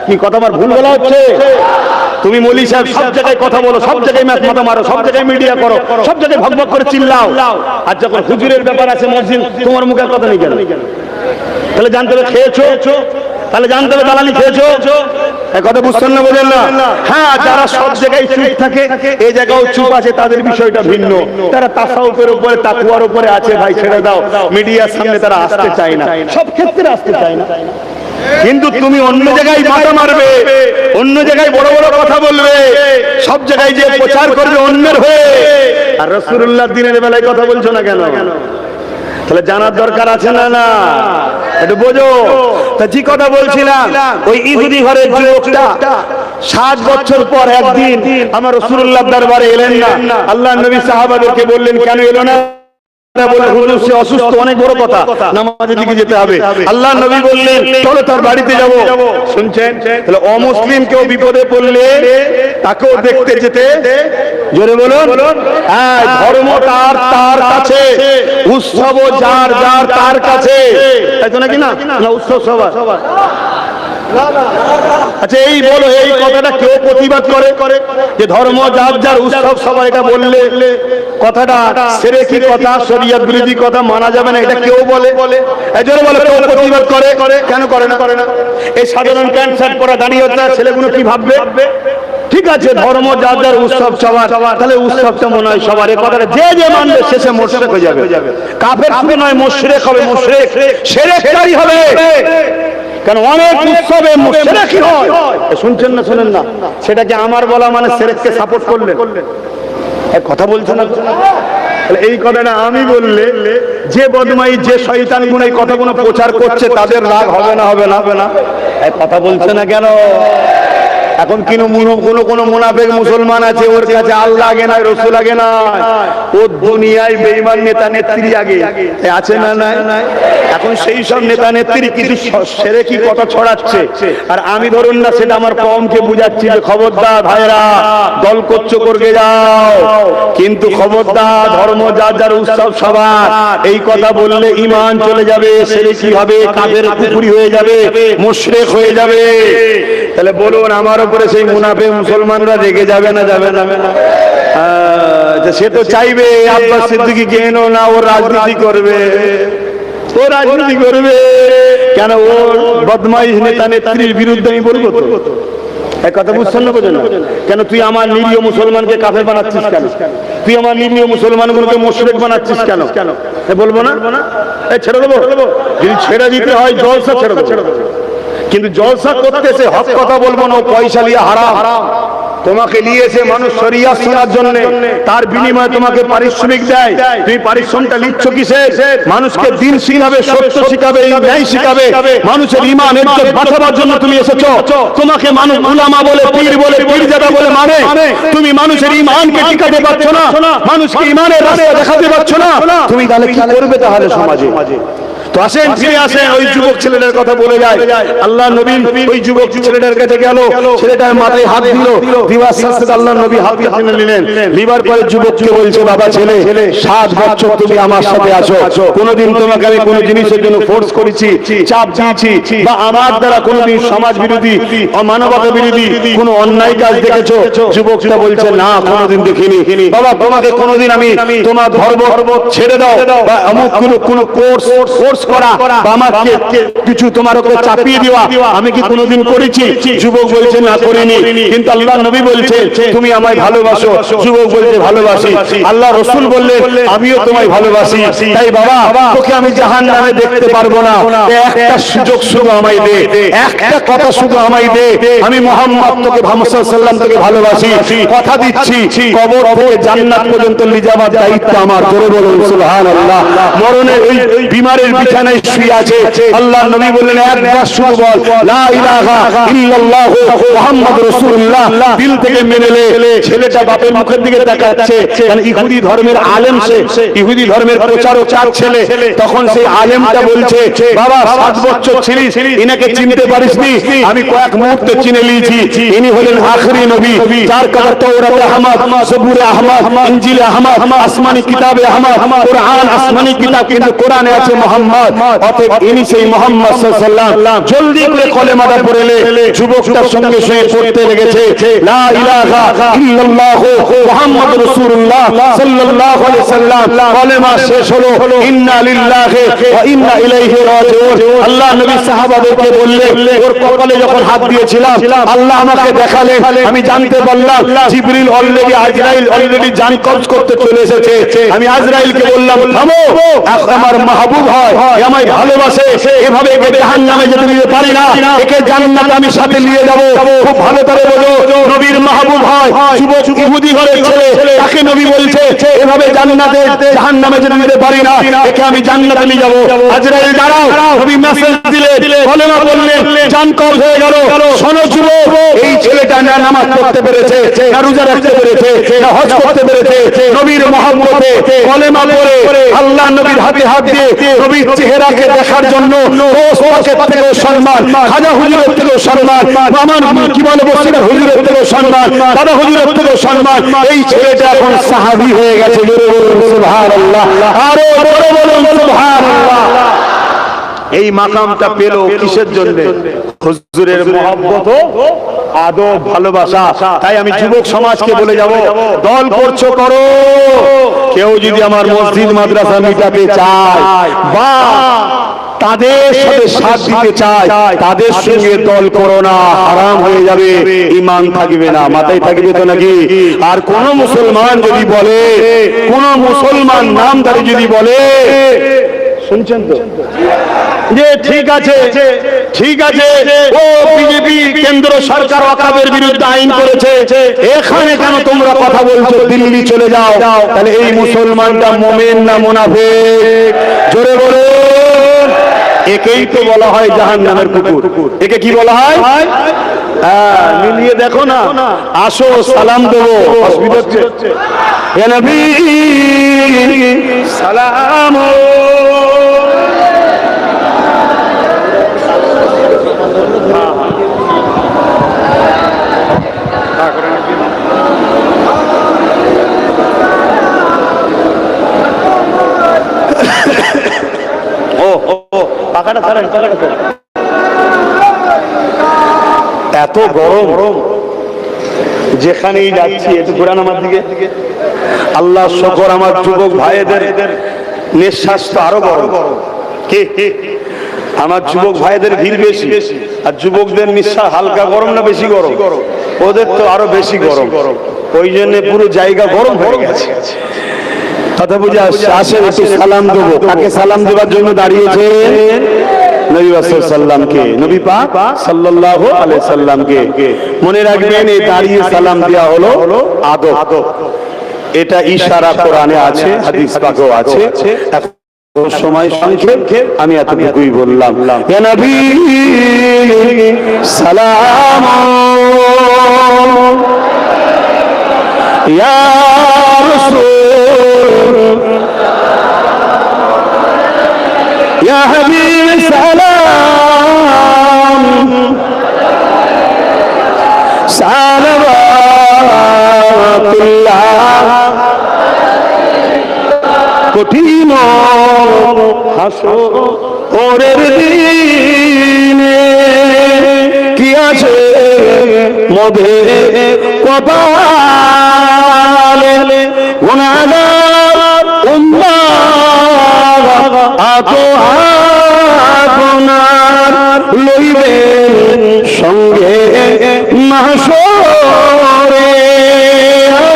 কি কথা আমার ভুল বলা হচ্ছে? তুমি মৌলী সাহেব সব জায়গায় কথা বলো, সব জায়গায় মাথা মারো, সব জায়গায় মিডিয়া করো, সব জায়গায় ভগভগ করে চিল্লাও। আর যখন হুজুরের ব্যাপার আছে মসজিদ, তোমার মুখের কথা নেই কেন? তাহলে জানতে হবে খেয়েছো, তাহলে জানতে হবে দালালি খেয়েছো। কথা বুঝছেন না? বলেন না? হ্যাঁ, যারা সব জায়গায় চুপ থাকে, এই জায়গাও চুপ আছে, তাদের বিষয়টা ভিন্ন। তারা তাসাউফের উপরে, তাকওয়ার উপরে আছে, ভাই ছেড়ে দাও। মিডিয়ার সামনে তারা আসতে চায় না, সব ক্ষেত্রে আসতে চায় না। কিন্তু তুমি অন্য জায়গায় মাথা মারবে, অন্য জায়গায় বড় বড় কথা বলবে, সব জায়গায় যে প্রচার করবে অন্যের হয়ে। আর রাসূলুল্লাহ দিনের বেলায় কথা বলছো না কেন? তাহলে জানার দরকার আছে না? না, একটু বোঝো। তা যে কথা বলছিলাম, ওই ইহুদি ঘরের যুবকটা 7 বছর পর একদিন আমার রাসূলুল্লাহ দরবারে এলেন না। আল্লাহ নবী সাহাবাদেরকে বললেন, কেন এলো না? বলে হুজুর সে অসুস্থ, অনেক বড় কথা, নামাজের দিকে যেতে হবে। আল্লাহ নবী বললেন, চলো তার বাড়িতে যাব। শুনছেন? তাহলে অমুসলিম কেউ বিপদে পড়লে তাকেও দেখতে যেতে, জোরে বলুন, হ্যাঁ, ধর্ম তার তার কাছে, উৎসব যার যার তার কাছে, তাই তো নাকি? না, উৎসব সবার। আচ্ছা এই বলো, এই কথাটা কেউ প্রতিবাদ করে যে ধর্ম যার যার, উৎসব সবাই, এটা বললে কথাটা শিরকি কথা, শরীয়ত বিরোধী কথা, মানা যাবে না, এটা কেউ বলে? এজন্য বলে কেউ প্রতিবাদ করে, কেন করে না? এই সাধারণ প্যান্ট শার্ট পরা দাঁড়িয়ে হচ্ছে, ছেলেগুলো কি ভাববে? ঠিক আছে, ধর্ম যার যার, উৎসব সবার, তাহলে উৎসবটা মনে হয় সবার। এই কথাটা যে মানবে শেষে মুশরিক হয়ে যাবে। কাফের শুধু নয়, মুশরিক হবে, মুশরিক শিরককারী হবে। কারণ অনেক উৎসবে মুশরিকি হয়। শুনছেন না? শুনেন না? সেটাকে আমার বলা মানে শিরককে সাপোর্ট করলে, কথা বলছো না? এই কথাটা আমি বললে যে বদমাই, যে শয়তান গুণ এই কথাগুলো প্রচার করছে, তাদের রাগ হবে না? হবে না? কথা বলছে না কেন? এখন কোন মুনাফিক মুসলমান আছে, ওর কাছে আল্লাহ আগে নাই, রসুল আগে নাই, ও দুনিয়ায় বেঈমান নেতা নেত্রী আগে আছে না? নাই। এখন সেই সব নেতা নেত্রী কিছু শিরকি কথা ছড়াচ্ছে, আর আমি ধরুন না, সেটা আমার কওমকে বুঝাচ্ছি যে খবরদার ভাইরা, দল করছো করবে যাও, কিন্তু খবরদার, ধর্ম যার যার, উৎসব সবার, এই কথা বললে ঈমান চলে যাবে, শিরকি হবে, কাফের কুফরি হয়ে যাবে, মুশরিক হয়ে যাবে। তাহলে বলুন, আমার উপরে সেই মুনাফিক মুসলমানরা রেগে যাবে না? যাবে না? সে তো চাইবে আব্বাস সিদ্দিকী কেন না, ও রাজনীতি করবে, ও রাজনীতি করবে কেন? ওর বদমাইশ নেতা নেত্রীর বিরুদ্ধে আমি বলবো তো? এক কথা বুঝছেন না? বোঝেন না কেন? তুই আমার নিরীহ মুসলমানকে কাফের বানাচ্ছিস কেন? তুই আমার নিরীহ মুসলমানগুলোকে মুশরিক বানাচ্ছিস কেন? বলবো না? ছেড়ে দেবো? যদি ছেড়ে দিতে হয় জলসা ছেড়ে দেবো, কিন্তু জলসা করতেছে, হক কথা বলবো না, পয়সা লিয়ে হারাম। তোমাকে নিয়েছে মানুষ শরিয়াত শোনার জন্য, তার বিনিময়ে তোমাকে পারিশ্রমিক দেয়। তুমি পারিশ্রমিকটা নিচ্ছ কিসের? মানুষকে দিন শিখাবে, সত্য শিখাবে, ন্যায় শিখাবে, মানুষের ঈমান ইজ্জত বাঁচাবার জন্য তুমি এসেছো। তোমাকে মানুষ উলামা বলে, পীর বলে, পীরজাদা বলে মানে, তুমি মানুষের ঈমানকে টিকাতে পারছো না, মানুষকে ঈমানের রাস্তা দেখাতে পারছো না। তুমি তাহলে কি করবে? তাহলে সমাজে তো আসেন ফিরে আসেন, ওই যুবক ছেলেটার কথা বলে যায়। আল্লাহ নবী ওই যুবক ছেলেটার কাছে গেল, ছেলেটার মাথায় হাত দিল, দিবার সাথে সাথে আল্লাহ নবী হাতটা টেনে নিলেন। লিবার পরে যুবককে বলছে, বাবা ছেলে, 7 বছর তুমি আমার সাথে আছো, কোনোদিন তোমাকে আমি কোনো জিনিসের জন্য ফোর্স করেছি, চাপ দিয়েছি, বা আমার দ্বারা কোনোদিন সমাজ বিরোধী, অমানবতা বিরোধী কোনো অন্যায় কাজ দেখেছো? যুবকটা বলছে, না, কোনোদিন দেখিনি। বাবা, তোমাকে কোনোদিন আমি তোমার ধর্ম ছেড়ে দাও বা অমুক কোনো কোর্স করা বা আমাকে কিছু তোমার উপর চাপিয়ে দেওয়া আমি কি কোনোদিন করেছি? যুবক বলছে, না, করিনি। কিন্তু আল্লাহ নবী বলছে, তুমি আমায় ভালোবাসো? যুবক বলছে, ভালোবাসি। আল্লাহ রসুল বললেন, আমিও তোমায় ভালোবাসি। তাই বাবা, তোকে আমি জাহান্নামে দেখতে পারবো না, একটা সুযোগ শুধু আমায় দে, একটা কথা শুধু আমায় দে, আমি মুহাম্মদ তোকে মুহাম্মদ সাল্লাল্লাহু আলাইহি ওয়াসাল্লাম তোকে ভালোবাসি, কথা দিচ্ছি কবর থেকে জান্নাত পর্যন্ত নিয়ে যাওয়ার দায়িত্ব আমার। জোরে বলুন সুবহানাল্লাহ। মরণের ওই বিমারের বিছানায় শুয়ে আছে, আল্লাহ নবী বললেন, একবার শুধু বল লা ইলাহা ইল্লাল্লাহ মুহাম্মাদুর রাসূলুল্লাহ, দিল থেকে মেনে নে। ছেলেটা বাপের মুখের দিকে তাকাচ্ছে, কারণ ইহুদি ধর্মের আলেম, সে ইহুদি ধর্মের প্রচারক, চার ছেলে। তখন সেই আলেমটা বলছে, বাবা 7 বছর ছিলিস, ইনাকে চিনতে পারিসনি? আমি কয়েক মুহূর্তে চিনে নিয়েছি, ইনি হলেন আখরি নবী, যার কথা তাওরাতে আহমদ, জবুরে আহমদ, ইনজিলে আহমদ, আসমানি কিতাবে আহমদ, কুরআন আসমানি কিতাব, কিন্তু কোরআনে আছে মুহাম্মদ। অতএব ইনি সেই মুহাম্মদ সাল্লাল্লাহু আলাইহি ওয়াসাল্লাম। জলদি করে কলেমাটা পড়ে নে। যুবকটার সঙ্গে সঙ্গে পড়তে লেগেছে, লা ইলাহা ইল্লাল্লাহ মুহাম্মাদুর রাসূলুল্লাহ সাল্লাল্লাহু আলাইহি ওয়াসাল্লাম। কলেমা শেষ হলো, ইন্না লিল্লাহি ওয়া ইন্না ইলাইহি রাজিউন। আল্লাহ নবী সাহাবাদেরকে বললেন, ওর কপালে যখন হাত দিয়েছিলাম, আল্লাহ আমাকে দেখালেন, আমি জানতে পারলাম জিবরিল অলরেডি, আজরাইল অলরেডি জান কবজ করতে চলে এসেছে। আমি আজরাইলকে বললাম, থামো, আমার মাহবুব হয়, আমায় ভালোবাসে, এভাবে একে জাহান্নামে যেতে দিতে পারি না, একে জান্নাতে আমি সাথে নিয়ে যাব। খুব ভালো করে বলো, নবীর মাহবুব হয়, যুবক ইহুদি ঘরের ছেলে, তাকে নবী বলছে, এভাবে জান্নাতে জাহান্নামে যেতে দিতে পারি না, একে আমি জান্নাতে নিয়ে যাব। আজরাইল দাঁড়াও, নবী মেসেজ দিলেন, কলেমা বললেন, জান কবজ হয়ে গেল। শোনো যুবক, এই ছেলেটা না নামাজ পড়তে পেরেছে, না রোজা রাখতে পেরেছে, না হজ করতে পেরেছে, নবীর মহব্বতে কলেমা পড়ে আল্লাহ নবীর হাতে হাত দিয়ে নবীর চেহারাকে দেখার জন্য ওস্তাদের থেকেও সম্মান, খাজা হুজুরের থেকেও সম্মান, আমার কি বলে বসিরা হুজুরের থেকেও সম্মান, দাদা হুজুরের থেকেও সম্মান। এই ছেলেটা এখন সাহাবী হয়ে গেছে। সুবহানাল্লাহ, আরো বড় বলুন সুবহানাল্লাহ। এই মাকামটা পেল কিসের জন্য? হুজুরের মহব্বত, আদব, ভালোবাসা। তাই আমি যুবক সমাজকে বলে যাব, দল করছো করো, কেউ যদি আমার মসজিদ মাদ্রাসা মিটাতে চায় বা তাদের সাথে সাথ দিতে চায়, তাদের সঙ্গে দল করো না, হারাম হয়ে যাবে, ঈমান থাকবে না। মাথায় থাকবে তো নাকি? আর কোন মুসলমান যদি বলে, কোন মুসলমান নামধারী যদি বলে, শুনছেন তো, যে ঠিক আছে ঠিক আছে, ও বিজেপি কেন্দ্র সরকার ওয়াকফের বিরুদ্ধে আইন করেছে, এখানে কেন তোমরা কথা বলছো, দিল্লি চলে যাও। তাহলে এই মুসলমানটা মুমিন না মুনাফিক? জোরে বলুন। একেই তো বলা হয় জাহান্নামের কুকুর। একে কি বলা হয়? হ্যাঁ, মিলিয়ে দেখো না। আসো, সালাম দেবো, অসুবিধা হচ্ছে? হে নবী সালাম। এত গরম, যেখানেই যাচ্ছি একটু ঘুরান আমার দিকে। আল্লাহ শকর, আমার যুবক ভাইদের নিঃশ্বাস তো আরো গরম। কে আমার যুবক ভাইদের ভিড় বেশি, আর যুবকদের নিঃশ্বাস হালকা গরম না বেশি গরম? ওদের তো আরো বেশি গরম, ওই জন্য পুরো জায়গা গরম হয়ে গেছে। কথা বুঝে আসছে? আসেন একটু সালাম দেবো। কাকে সালাম দেওয়ার জন্য দাঁড়িয়েছে? নবী সাল্লামকে, নবী পাক সাল্লাল্লাহু আলাইহি সাল্লামকে। মনে রাখবেন, এই দাঁড়িয়ে সালাম দেওয়া হলো আদব। এটা ইশারা কোরআনে আছে, হাদিস পাকেও আছে। সময় সংক্ষেপ, আমি এতটুকুই বললাম। ইয়া নবী সালাম, ইয়া রাসূল, ইয়া হাবিব কঠিন হাসরের দিনে কি আছে মোদের কপালে গুনাহগার উম্মাহ আতো আপনার লইবেন সঙ্গে মাহশরে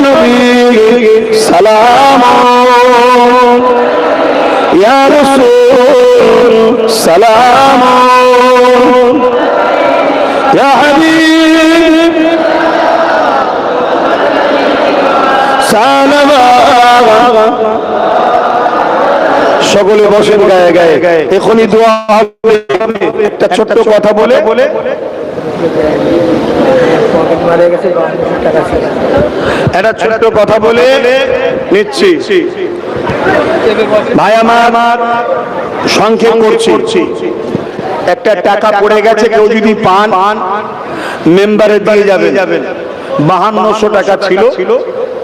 নবী সালাম ইয়া রাসূল সালাম ইয়া হাবিব সালাম। সকলে বসেন গায়ে গায়ে, এখনই দোয়া হবে। একটা ছোট্ট কথা বলে একটা ছোট্ট কথা বলে নিচ্ছি। ভাই আমার সংক্ষেপ করছি, একটা টাকা পড়ে গেছে, কেউ যদি পান মেম্বারে দিয়ে যাবেন। 5200 টাকা ছিল,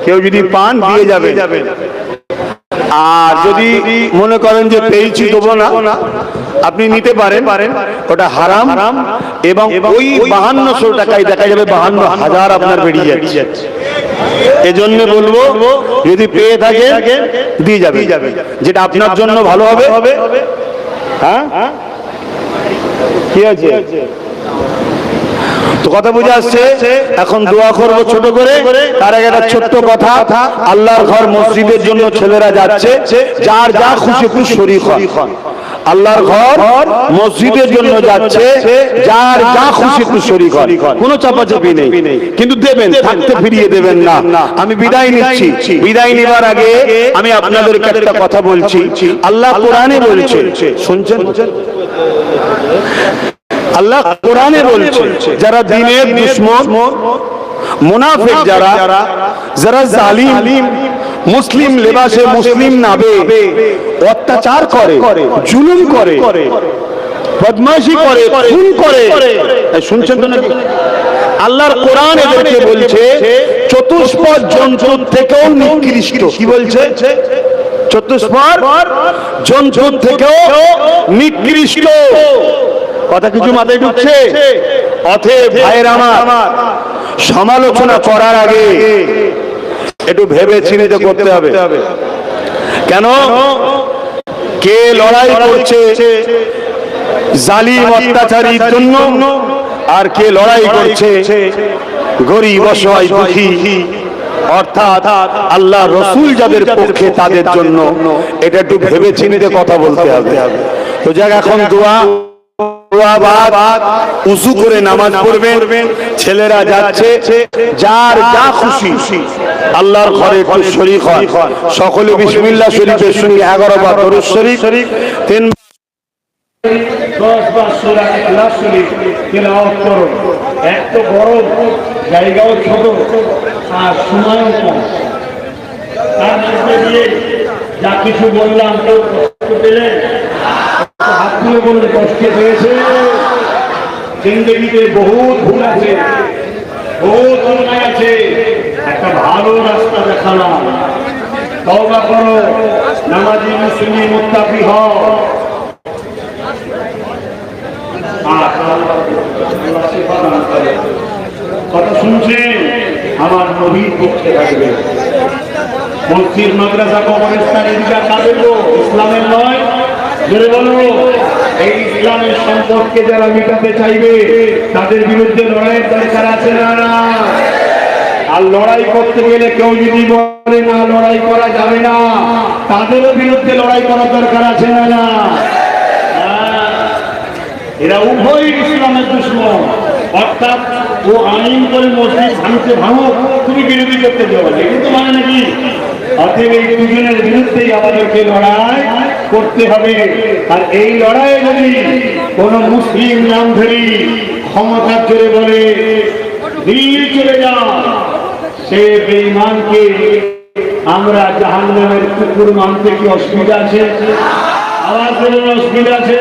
কেউ যদি পান দিয়ে যাবেন। আর যদি মনে করেন যে পেয়েছি দেবো না, আপনি নিতে পারেন, ওটা হারাম। এবং ওই 5200 টাকায় দেখা যাবে 52,000 আপনার বেরিয়ে যাচ্ছে। এজন্য বলবো যদি পেয়ে থাকে দিয়ে যাবে, যেটা আপনার জন্য ভালো হবে। হ্যাঁ কি আছে তো কথা বুঝে আসছে। এখন দোয়া করবো ছোট করে। তার আগে একটা ছোট্ট কথা, আল্লাহর ঘর মসজিদের জন্য ছেলেরা যাচ্ছে, যার যা খুশি একটু শরীক হন। আল্লাহর ঘর মসজিদের জন্য যাচ্ছে, যার যা খুশি একটু শরীক হন, কোনো চাপাচাপি নেই, কিন্তু দেবেন, থাকতে ফিরিয়ে দেবেন না। আমি বিদায় নিচ্ছি। বিদায় নেবার আগে আমি আপনাদেরকে একটা কথা বলছি। আল্লাহ কোরআনে বলছে, শুনছেন? আল্লাহ কোরআনে বলছে, যারা দ্বীনের দুশমন, মুনাফিক, যারা জালিম, মুসলিম লেবাসে মুসলিম নাবে অত্যাচার করে, জুলুম করে, বদমাশি করে, খুন করে, শুনছেন তো নাকি? আল্লাহর কোরআন এদেরকে বলছে চতুষ্পদ জন্তুর থেকেও নিকৃষ্ট। কি বলছে? চতুষ্পদ জন্তুর থেকেও নিকৃষ্ট। কথা কিছু মাথায় ঢুকছে? অতএব ভাইয়ের আমার, সমালোচনা করার আগে একটু ভেবে চিন্তে করতে হবে। কেন? কে লড়াই করছে জালিম অত্যাচারীর জন্য, আর কে লড়াই করছে গরিব অসহায় দুঃখী, অর্থাৎ আল্লাহ রসুল যাদের পক্ষে তাদের জন্য। এটা একটু ভেবে চিন্তে কথা বলতে হবে। তো যাক, এখন দোয়া উযু করে নামাজ পড়বেন। ছেলেরা যাচ্ছে, যার যা খুশি আল্লাহর ঘরে একটু শরীক হন। সকলে বিসমিল্লাহ শরীফের সঙ্গে 11 বার দরুদ শরীফ, 3 10 বার সূরা ইখলাস শরীফ তেলাওয়াত করুন। এত বড় জায়গাও ছোট আর সময়ও কম, তার মধ্যে দিয়ে যা কিছু বললাম কেউ কষ্ট পেলেন? হাত তুলে বললে কষ্ট পেয়েছে? জিন্দগিতে বহুত ভুল আছে, বহুত অন্যায় আছে, একটা ভালো রাস্তা দেখালাম। তওবা করো, নামাজি মুসলিম মুত্তাকি হও। কথা শুনছেন? আমার নবীর পক্ষে থাকবে। মসজিদ, মাদ্রাসা, কবরস্থান এদিকে কাদের গো? ইসলামের নয়। জোরে বলো। এই ইসলামের সম্পর্কে যারা মিটাতে চাইবে তাদের বিরুদ্ধে লড়াইয়ের দরকার আছে না? আর লড়াই করতে গেলে কেউ যদি বলে না লড়াই করা যাবে না, তাদেরও বিরুদ্ধে লড়াই করার দরকার আছে না? এরা উভয় ইসলামের দুশমন। অর্থাৎ ও আইন করে মসজিদ ভাঙতে ভাঙো, তুমি বিরোধী করতে যাবো, কিন্তু মানে নাকি? অতএব এই দুজনের বিরুদ্ধেই আমাদেরকে লড়াই করতে হবে। আর এই লড়াইয়ে যদি কোন মুসলিম নামধারী ক্ষমতার জোরে বলে দিল চলে যাও, সে বেঈমানকে আমরা জাহান্নামের কুকুর মানতে কি অসুবিধা আছে? আওয়াজ বলুন, অসুবিধা আছে?